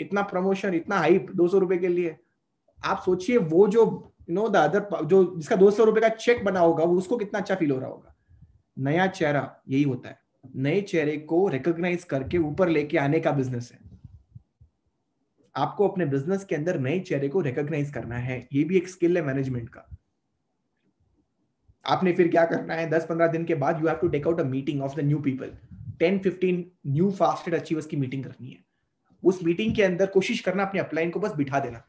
इतना promotion, इतना hype 200 रुपए के लिए। आप सोचिए वो जो द अदर, जो जिसका 200 रुपए का चेक बना होगा, उसको कितना अच्छा फील हो रहा होगा। नया चेहरा यही होता है, नए चेहरे को रिकॉग्नाइज करके ऊपर लेके आने का बिजनेस है। आपको अपने बिजनेस के अंदर नए चेहरे को रिकॉग्नाइज करना है, ये भी एक स्किल है मैनेजमेंट का। आपने फिर क्या करना है, 10-15 दिन के बाद you have to take out a meeting of the new people, 10-15 new fasted achievers की मीटिंग करनी है। उस मीटिंग के अंदर कोशिश करना अपने अपलाइन को बस बिठा देना,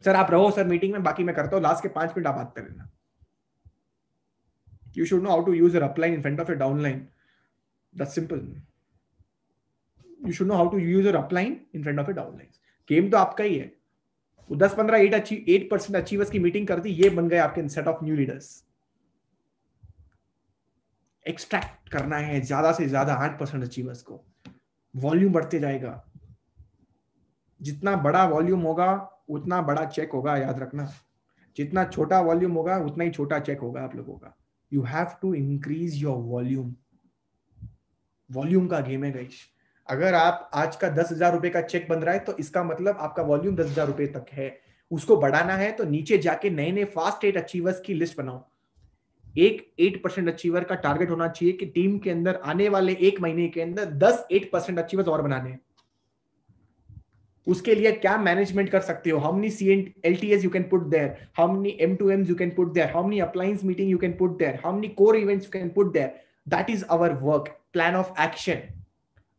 सर आप रहो सर मीटिंग में, बाकी मैं करता हूं, लास्ट के 5 मिनट आप बात कर लेना। You should know how to use your upline in front of your downline. That's simple. You should know how to use your upline in front of your downlines. Game तो आपका ही है। वो 10-15 8% achievers की meeting कर दी, ये बन गए आपके set of new leaders. Extract करना है ज्यादा से ज्यादा 8% अचीवर्स को, वॉल्यूम बढ़ते जाएगा। जितना बड़ा वॉल्यूम होगा उतना बड़ा चेक होगा, याद रखना। जितना छोटा वॉल्यूम होगा उतना ही छोटा चेक होगा आप लोगों का। You have to increase your volume. Volume का गेम है गाइस। अगर आप आज का 10,000 रुपए का चेक बन रहा है तो इसका मतलब आपका वॉल्यूम 10,000 रुपए तक है। उसको बढ़ाना है तो नीचे जाके नए नए फास्ट 8 अचीवर्स की लिस्ट बनाओ। एक 8% अचीवर का टारगेट होना चाहिए कि टीम के अंदर आने वाले 1 महीने के अंदर 10 8% अचीवर्स और बनाने हैं। उसके लिए क्या मैनेजमेंट कर सकते हो, how many CLTS you can put there, how many M2Ms you can put there, how many appliance meeting you can put there, how many core events you can put there. That is our work, plan of action.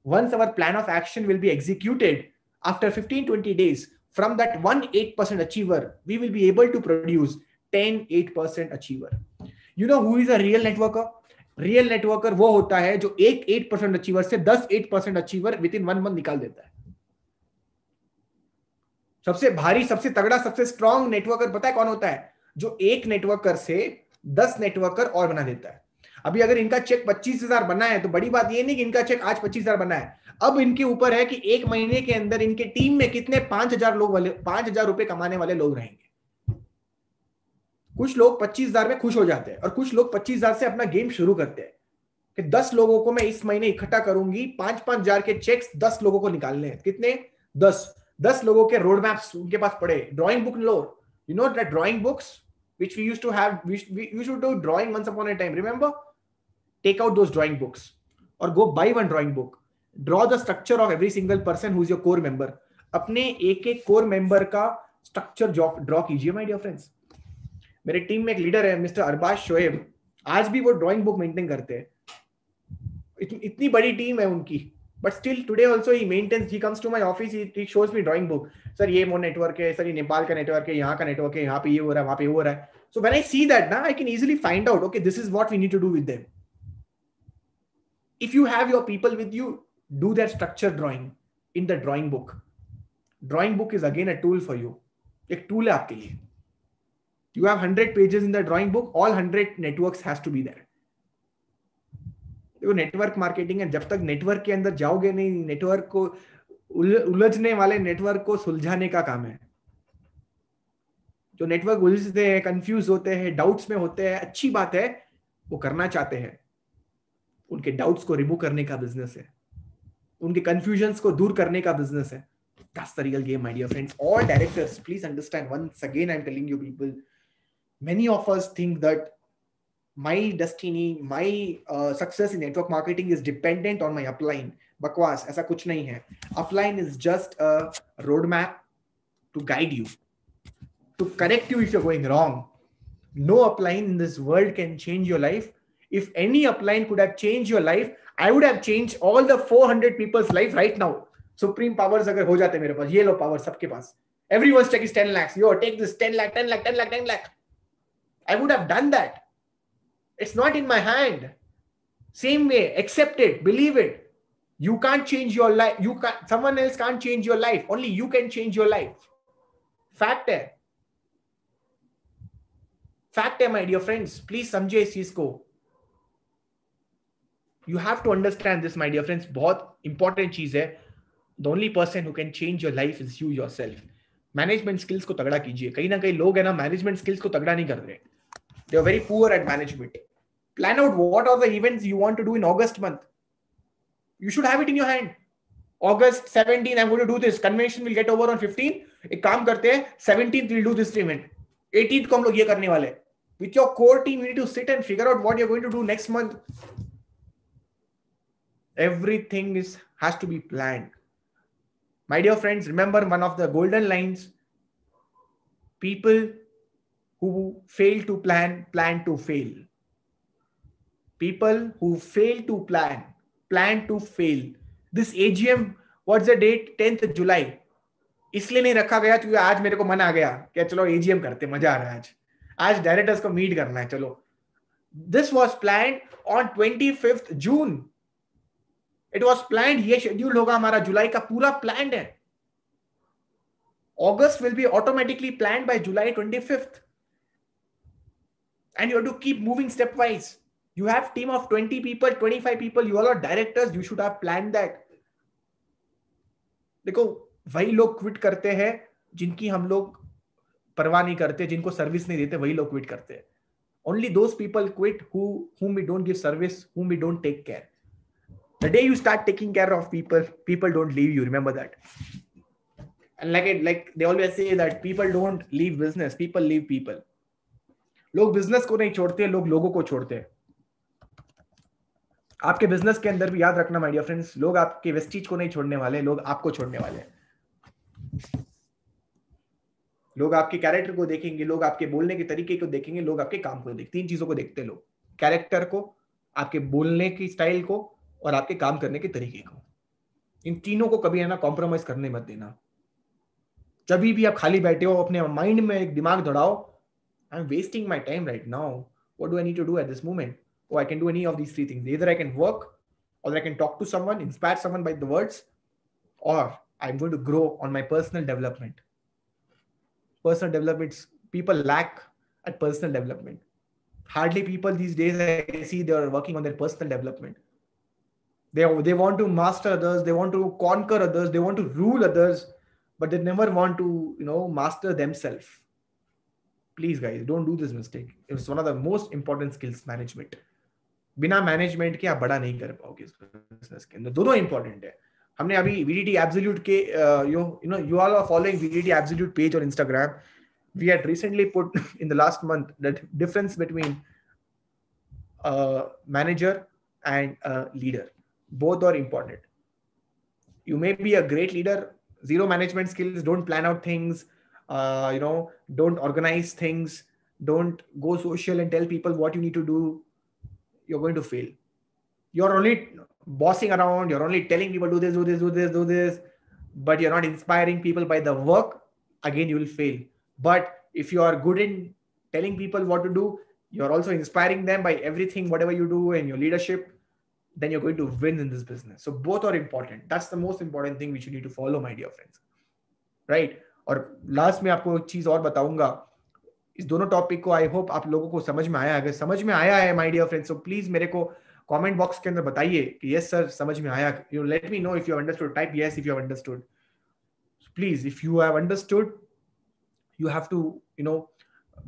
Once our plan of action will be executed, after 15-20 days, from that 1 8% achiever, we will be able to produce 10 8% achiever. You know who is a real networker? Real networker वो होता है जो एक 8% achiever से 10 8% achiever within 1 month निकाल देता है। सबसे भारी, सबसे तगड़ा, सबसे स्ट्रॉन्ग नेटवर्कर पता है कौन होता है? जो एक नेटवर्कर से 10 नेटवर्कर और बना देता है। अभी अगर इनका चेक 25,000 बना है तो बड़ी बात ये नहीं कि इनका चेक आज 25,000 बना है। अब इनके ऊपर है कि 1 महीने के अंदर इनके टीम में कितने 5,000 लोग वाले, 5,000 रुपए कमाने वाले लोग रहेंगे। कुछ लोग 25,000 में खुश हो जाते हैं और कुछ लोग 25,000 से अपना गेम शुरू करते हैं कि 10 लोगों को मैं इस महीने इकट्ठा करूंगी, 5,000 के चेक्स 10 लोगों को निकालने हैं। कितने? 10 लोगों के रोड मैप्स उनके पास पड़े। Drawing book low, you know that drawing books which we used to have, we used to do drawing once upon a time, remember? Take out those drawing books or go buy one drawing book. Draw the structure of every single person who is your core member. अपने एक एक core member का structure draw कीजिए my dear friends. मेरे team में एक leader है mister Arbaaz Shoaib, आज भी वो ड्राइंग बुक मेंटेन करते हैं, इतनी बड़ी टीम है उनकी, but still today also he maintains, he comes to my office, he shows me drawing book, sir ये वो नेटवर्क है, सर ये नेपाल का नेटवर्क है, यहाँ का नेटवर्क है, यहाँ पे ये हो रहा है, वहाँ पे ये हो रहा है. So when I see that ना, I can easily find out, okay, this is what we need to do with them. If you have your people with you, do that structure drawing in the drawing book. Drawing book is again a tool for you. एक tool है आपके लिए. You have 100 pages in the drawing book, all 100 networks has to be there. देखो network marketing है, जब तक network के अंदर जाओगे नहीं, नेटवर्क को उलझने वाले नेटवर्क को सुलझाने का काम है. जो नेटवर्क उलझते हैं, कंफ्यूज होते हैं, डाउट्स में होते हैं, अच्छी बात है, वो करना चाहते हैं, उनके डाउट्स को रिमूव करने का बिजनेस है, उनके कंफ्यूजन्स को दूर करने का बिजनेस है. That's the real game, my dear friends. All directors, please understand, once again I'm telling you people, many of us think that my destiny, my success in network marketing is dependent on my upline. बकवास, ऐसा कुछ नहीं है. Upline is just a roadmap to guide you, to correct you if you're going wrong. No upline in this world can change your life. If any upline could have changed your life, I would have changed all the 400 people's life right now. Supreme powers अगर हो जाते मेरे पास, ये लो power सबके पास. Everyone's check is 10 lakhs. Yo, take this 10 lakh, 10 lakh, 10 lakh, 10 lakh. I would have done that. It's not in my hand. Same way, accept it, believe it. You can't change your life. You can't, someone else can't change your life. Only you can change your life. Fact है. Fact है, my dear friends. Please समझे इस चीज को. You have to understand this, my dear friends. बहुत important चीज है. The only person who can change your life is you yourself. Management skills को तगड़ा कीजिए. कहीं ना कहीं लोग है ना, management skills को तगड़ा नहीं कर रहे. They are very poor at management. Plan out what are the events you want to do in August month. You should have it in your hand. August 17, I'm going to do this. Convention will get over on 15. एक काम करते हैं, 17th we'll do this event. 18th को हम लोग ये करने वाले. With your core team, you need to sit and figure out what you're going to do next month. Everything has to be planned. My dear friends, remember one of the golden lines. People who fail to plan to fail. People who fail to plan to fail. This AGM, what's the date? 10th July. इसलिए नहीं रखा गया क्योंकि आज मेरे को मन आ गया कि चलो AGM करते, मजा आ रहा है आज डायरेक्टर्स को मीट करना है, चलो. This was planned on 25th June. It was planned. ये शेड्यूल होगा हमारा, जुलाई का पूरा प्लान्ड है. August will be automatically planned by July 25th. And you have to keep moving stepwise. You have team of 20 people, 25 people, you all are directors, you should have planned that. देखो वही लोग quit करते हैं जिनकी हम लोग परवाह नहीं करते, जिनको सर्विस नहीं देते, वही लोग क्विट करते हैं. Only those people quit whom we don't give service, whom we don't take care. The day you start taking care of people, people don't leave you. Remember that. And like they always say that people don't leave business, people leave people. लोग business को नहीं छोड़ते, लोग लोगों को छोड़ते हैं. आपके बिजनेस के अंदर भी याद रखना माय डियर फ्रेंड्स, लोग आपके वेस्टीज को नहीं छोड़ने वाले, लोग आपको छोड़ने वाले हैं. लोग आपके कैरेक्टर को देखेंगे, लोग आपके बोलने के तरीके को देखेंगे, लोग आपके काम को देखेंगे. 3 चीजों को देखते हैं लोग: कैरेक्टर को, आपके बोलने की स्टाइल को, और आपके काम करने के तरीके को. इन तीनों को कभी है ना कॉम्प्रोमाइज करने मत देना. जब भी आप खाली बैठे हो, अपने माइंड में एक दिमाग दौड़ाओ. I am wasting my time right now, what do I need to do at this moment? Oh, I can do any of these 3 things. Either I can work, or I can talk to someone, inspire someone by the words, or I'm going to grow on my personal development. Personal development, people lack at personal development. Hardly people these days I see they are working on their personal development. They want to master others, they want to conquer others, they want to rule others, but they never want to, master themselves. Please guys, don't do this mistake. It's one of the most important skills, management. बिना management के आप बड़ा नहीं कर पाओगे इस business के अंदर. दोनों इंपॉर्टेंट है. हमने अभी VDT Absolute के you all are following VDT Absolute page on Instagram. We had recently put in the last month the difference between manager and leader. Both are important. You may be a great leader, zero management skills, don't plan out things, don't organize things, don't go social and tell people what you need to do, you're going to fail. You're only bossing around, you're only telling people do this, do this, do this, do this, but you're not inspiring people by the work, again, you will fail. But if you are good in telling people what to do, you're also inspiring them by everything, whatever you do in your leadership, then you're going to win in this business. So both are important. That's the most important thing which you need to follow, my dear friends. Right? और last में आपको एक चीज और बताऊंगा, इस दोनों topic को आई होप आप लोगों को समझ में आया। अगर समझ में आया है माय डियर फ्रेंड्स, तो प्लीज मेरे को कमेंट बॉक्स के अंदर बताइए कि यस सर समझ में आया। You let me know if you have understood, type yes if you have understood. Please if you have understood, you have to, you know,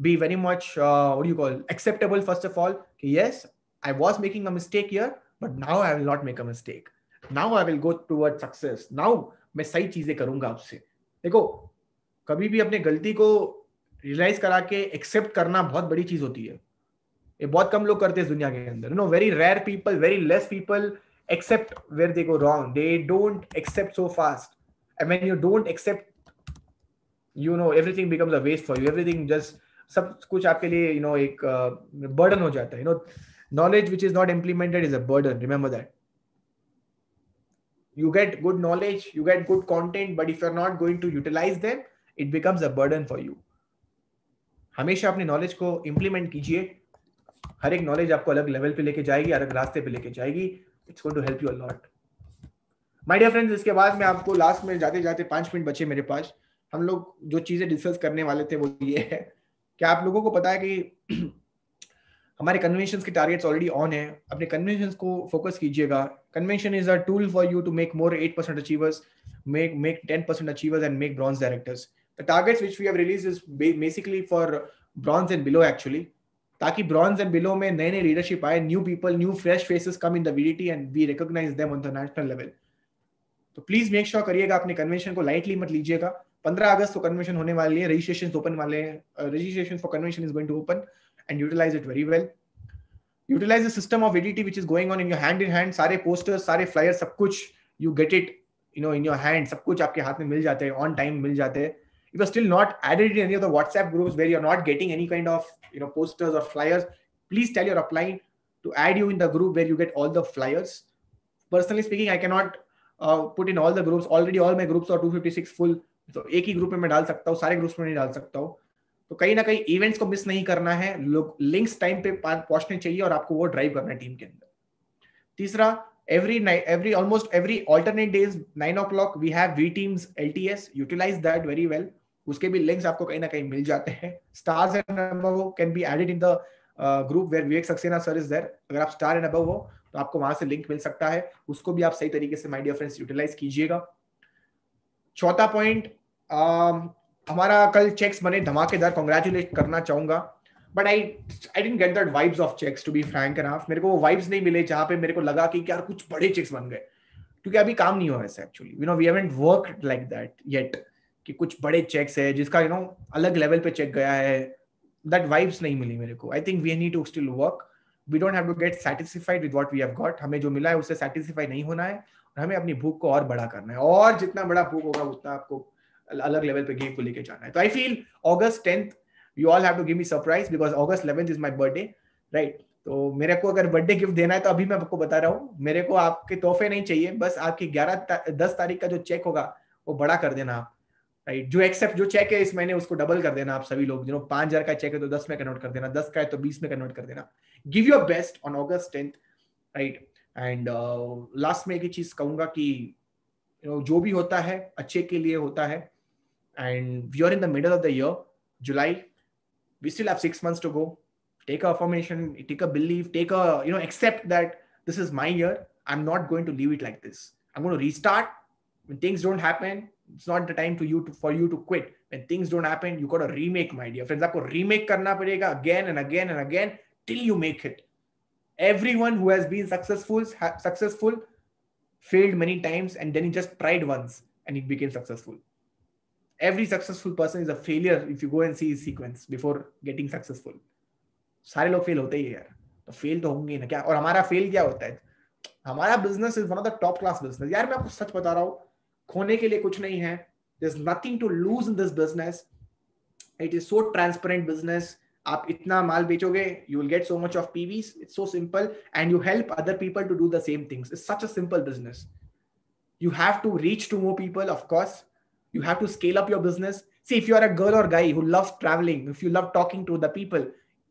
be very much what do you call, acceptable first of all, yes, I was making a mistake here, but now I will not make a mistake, now I will go towards success, now मैं सही चीजें करूंगा आपसे। देखो, कभी भी अपने गलती को रियलाइज करा के एक्सेप्ट करना बहुत बड़ी चीज होती है। ये बहुत कम लोग करते हैं दुनिया के अंदर। You know, very rare people, very less people accept where they go wrong, they don't accept so fast, and when you don't accept, you know, everything becomes a waste for you, everything just, सब कुछ आपके लिए, you know, एक burden हो जाता है। You know, knowledge which is not implemented is a burden, remember that. You get good knowledge, you get good content, but if you're not going to utilize them, it becomes a burden for you. हमेशा अपने knowledge को implement कीजिए। हर एक knowledge आपको अलग level पे लेके जाएगी, अलग रास्ते पे लेके जाएगी। It's going to help you a lot. My dear friends, इसके बाद मैं आपको लास्ट में जाते जाते 5 मिनट बचे मेरे पास, हम लोग जो चीजें डिस्कस करने वाले थे वो ये है कि आप लोगों को पता है कि हमारे कन्वेंशंस के टारगेट्स ऑलरेडी ऑन है। अपने कन्वेंशंस को फोकस कीजिएगा। Convention is a tool for you to make more 8% achievers, make 10% achievers and make bronze directors. The targets which we have released is basically for bronze and below actually, ताकि bronze and below में नए नए leadership आए, new people, new fresh faces come in the VDT and we recognize them on the national level. तो please make sure करिएगा, अपने convention को lightly मत लीजिएगा। 15 अगस्त को कन्वेंशन होने वाली है, रजिस्ट्रेशन ओपन वाले हैं, registration for convention is going to open and utilise it very well. Utilise the system of VDT which is going on in your hand in hand. सारे पोस्टर्स, सारे फ्लायर्स, सब कुछ you get it, you know, in your hand, सब कुछ आपके हाथ में मिल जाते हैं, ऑन टाइम मिल जाते हैं। If you're still not added in any of the WhatsApp groups where you're not getting any kind of, you know, posters or flyers, please tell your upline to add you in the group where you get all the flyers. Personally speaking, I cannot put in all the groups. Already all my groups are 256 full. तो एक ही group में मैं डाल सकता हूँ, सारे groups में नहीं डाल सकता हूँ। तो कहीं ना कहीं इवेंट्स को मिस नहीं करना है, लोग लिंक्स टाइम पे पहुंचने चाहिए और आपको वो ड्राइव करना है टीम के अंदर। तीसरा, every almost every alternate days 9 o'clock we have V Teams LTS. Utilize that very well. उसके भी लिंक्स आपको कहीं ना कहीं मिल जाते हैं। Stars and above can be added in the group where Vivek Saxena sir is there. अगर आप स्टार एंड अबव हो तो आपको वहां से लिंक मिल सकता है, उसको भी आप सही तरीके से माय डियर फ्रेंड्स यूटिलाइज कीजिएगा। चौथा पॉइंट, हमारा कल चेक्स बने धमाकेदार, कांग्रेचुलेट करना चाहूंगा, but I didn't get that vibes of cheques to be frank enough. मेरे को वो वाइब्स नहीं मिले जहां पे मेरे को लगा कि यार कुछ बड़े चेक्स बन गए, क्योंकि अभी काम नहीं हुआ ऐसे actually. You know, we haven't worked like that yet कि कुछ बड़े चेक्स है जिसका यू नो अलग लेवल पे चेक गया है। दैट वाइब्स नहीं मिली मेरे को। I think we need to still work. We don't have to get satisfied with what we have got. हमें जो मिला है उससे सैटिस्फाई नहीं होना है और हमें अपनी भूख को और बड़ा करना है, और जितना बड़ा भूख होगा उतना आपको अलग लेवल पे गेम को लेके जाना है। तो I feel August 10th you all have to give me surprise because August 11th is my birthday, right? तो मेरे को अगर बर्थडे गिफ्ट देना है तो अभी मैं आपको बता रहा हूँ, मेरे को आपके तोहफे नहीं चाहिए, बस आपकी 10 तारीख का जो चेक होगा वो बड़ा कर देना आप, राइट? जो चेक है इस महीने उसको डबल कर देना आप सभी लोग। 5,000 का चेक है तो 10 में कन्वर्ट कर देना, 10 का है तो 20 में कन्वर्ट कर देना। Give your best on August 10th, right? And last में एक ही चीज कहूंगा कि जो भी होता है अच्छे के लिए होता है, and we are in the middle of the year, July. We still have 6 months to go. Take a affirmation, take a belief, accept that this is my year. I'm not going to leave it like this. I'm going to restart. When things don't happen, it's not the time for you to quit. When things don't happen, you got to remake, my dear friends. आपको remake करना पड़ेगा again and again and again till you make it. Everyone who has been successful failed many times and then he just tried once and he became successful. Every successful person is a failure if you go and see his sequence before getting successful. सारे लोग fail होते ही है यार, तो fail तो होंगे ना क्या। और हमारा फेल क्या होता है, हमारा business is one of the top class business यार। मैं आपको सच बता रहा हूँ, खोने के लिए कुछ नहीं है। There's nothing to lose in this business. It is so transparent business. आप इतना माल बेचोगे, you will get so much of PVs. It's so simple, and you help other people to do the same things. It's such a simple business. You have to reach to more people, of course. You have to scale up your business. See, if you are a girl or guy who loves traveling, if you love talking to the people,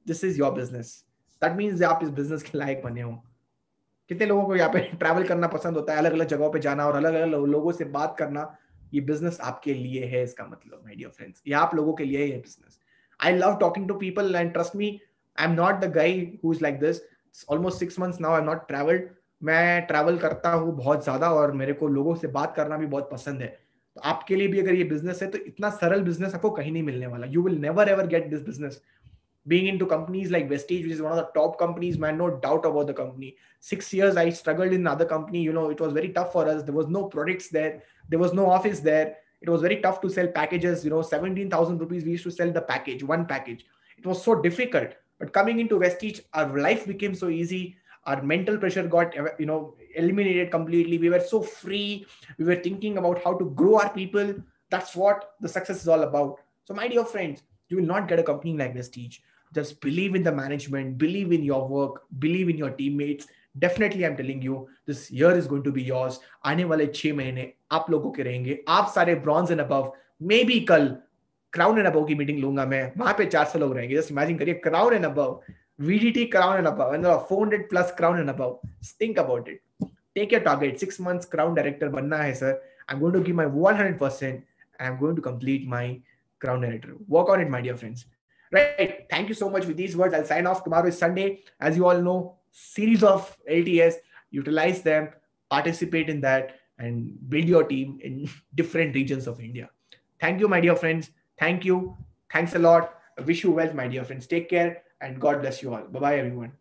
this is your business. That means आप इस business के लायक बने हो. कितने लोगों को यहाँ पे ट्रैवल करना पसंद होता है, अलग अलग जगहों पे जाना और अलग अलग लोगों से बात करना. ये बिजनेस आपके लिए है, इसका मतलब, माय डियर फ्रेंड्स, ये आप लोगों के लिए है ये business. I love talking to people and trust me, I am not the guy who is like this. Almost 6 months now I am not travelled. मैं ट्रैवल करता हूँ बहुत ज्यादा और मेरे को लोगों से बात करना भी बहुत पसंद है. तो आपके लिए भी अगर ये बिजनेस है तो इतना सरल बिजनेस आपको कहीं नहीं मिलने वाला. You will never ever get this business. Being into companies like Vestige, which is one of the top companies, man, no doubt about the company. 6 years I struggled in another company. You know, it was very tough for us. There was no products there. There was no office there. It was very tough to sell packages. You know, 17,000 rupees we used to sell the package, one package. It was so difficult. But coming into Vestige, our life became so easy. Our mental pressure got, you know, eliminated completely. We were so free. We were thinking about how to grow our people. That's what the success is all about. So my dear friends, you will not get a company like Vestige. Just believe in the management, believe in your work, believe in your teammates. Definitely I'm telling you, this year is going to be yours. आने वाले 6 महीने आप लोगों के रहेंगे. आप सारे bronze and above, may be कल क्राउन एंड अबव की मीटिंग लूंगा मैं, वहां पे 400 लोग रहेंगे. जस्ट इमेजिन करिए, crown and above, VDT crown and above, and 400 plus crown and above. Think about it. Take your target. 6 months crown director बनना है sir. I'm going to give my 100% and I'm going to complete my crown director. Work on it, my dear friends. Right. Thank you so much. With these words, I'll sign off. Tomorrow is Sunday. As you all know, series of LTS. Utilize them, participate in that, and build your team in different regions of India. Thank you, my dear friends. Thank you. Thanks a lot. I wish you well, my dear friends. Take care and God bless you all. Bye-bye, everyone.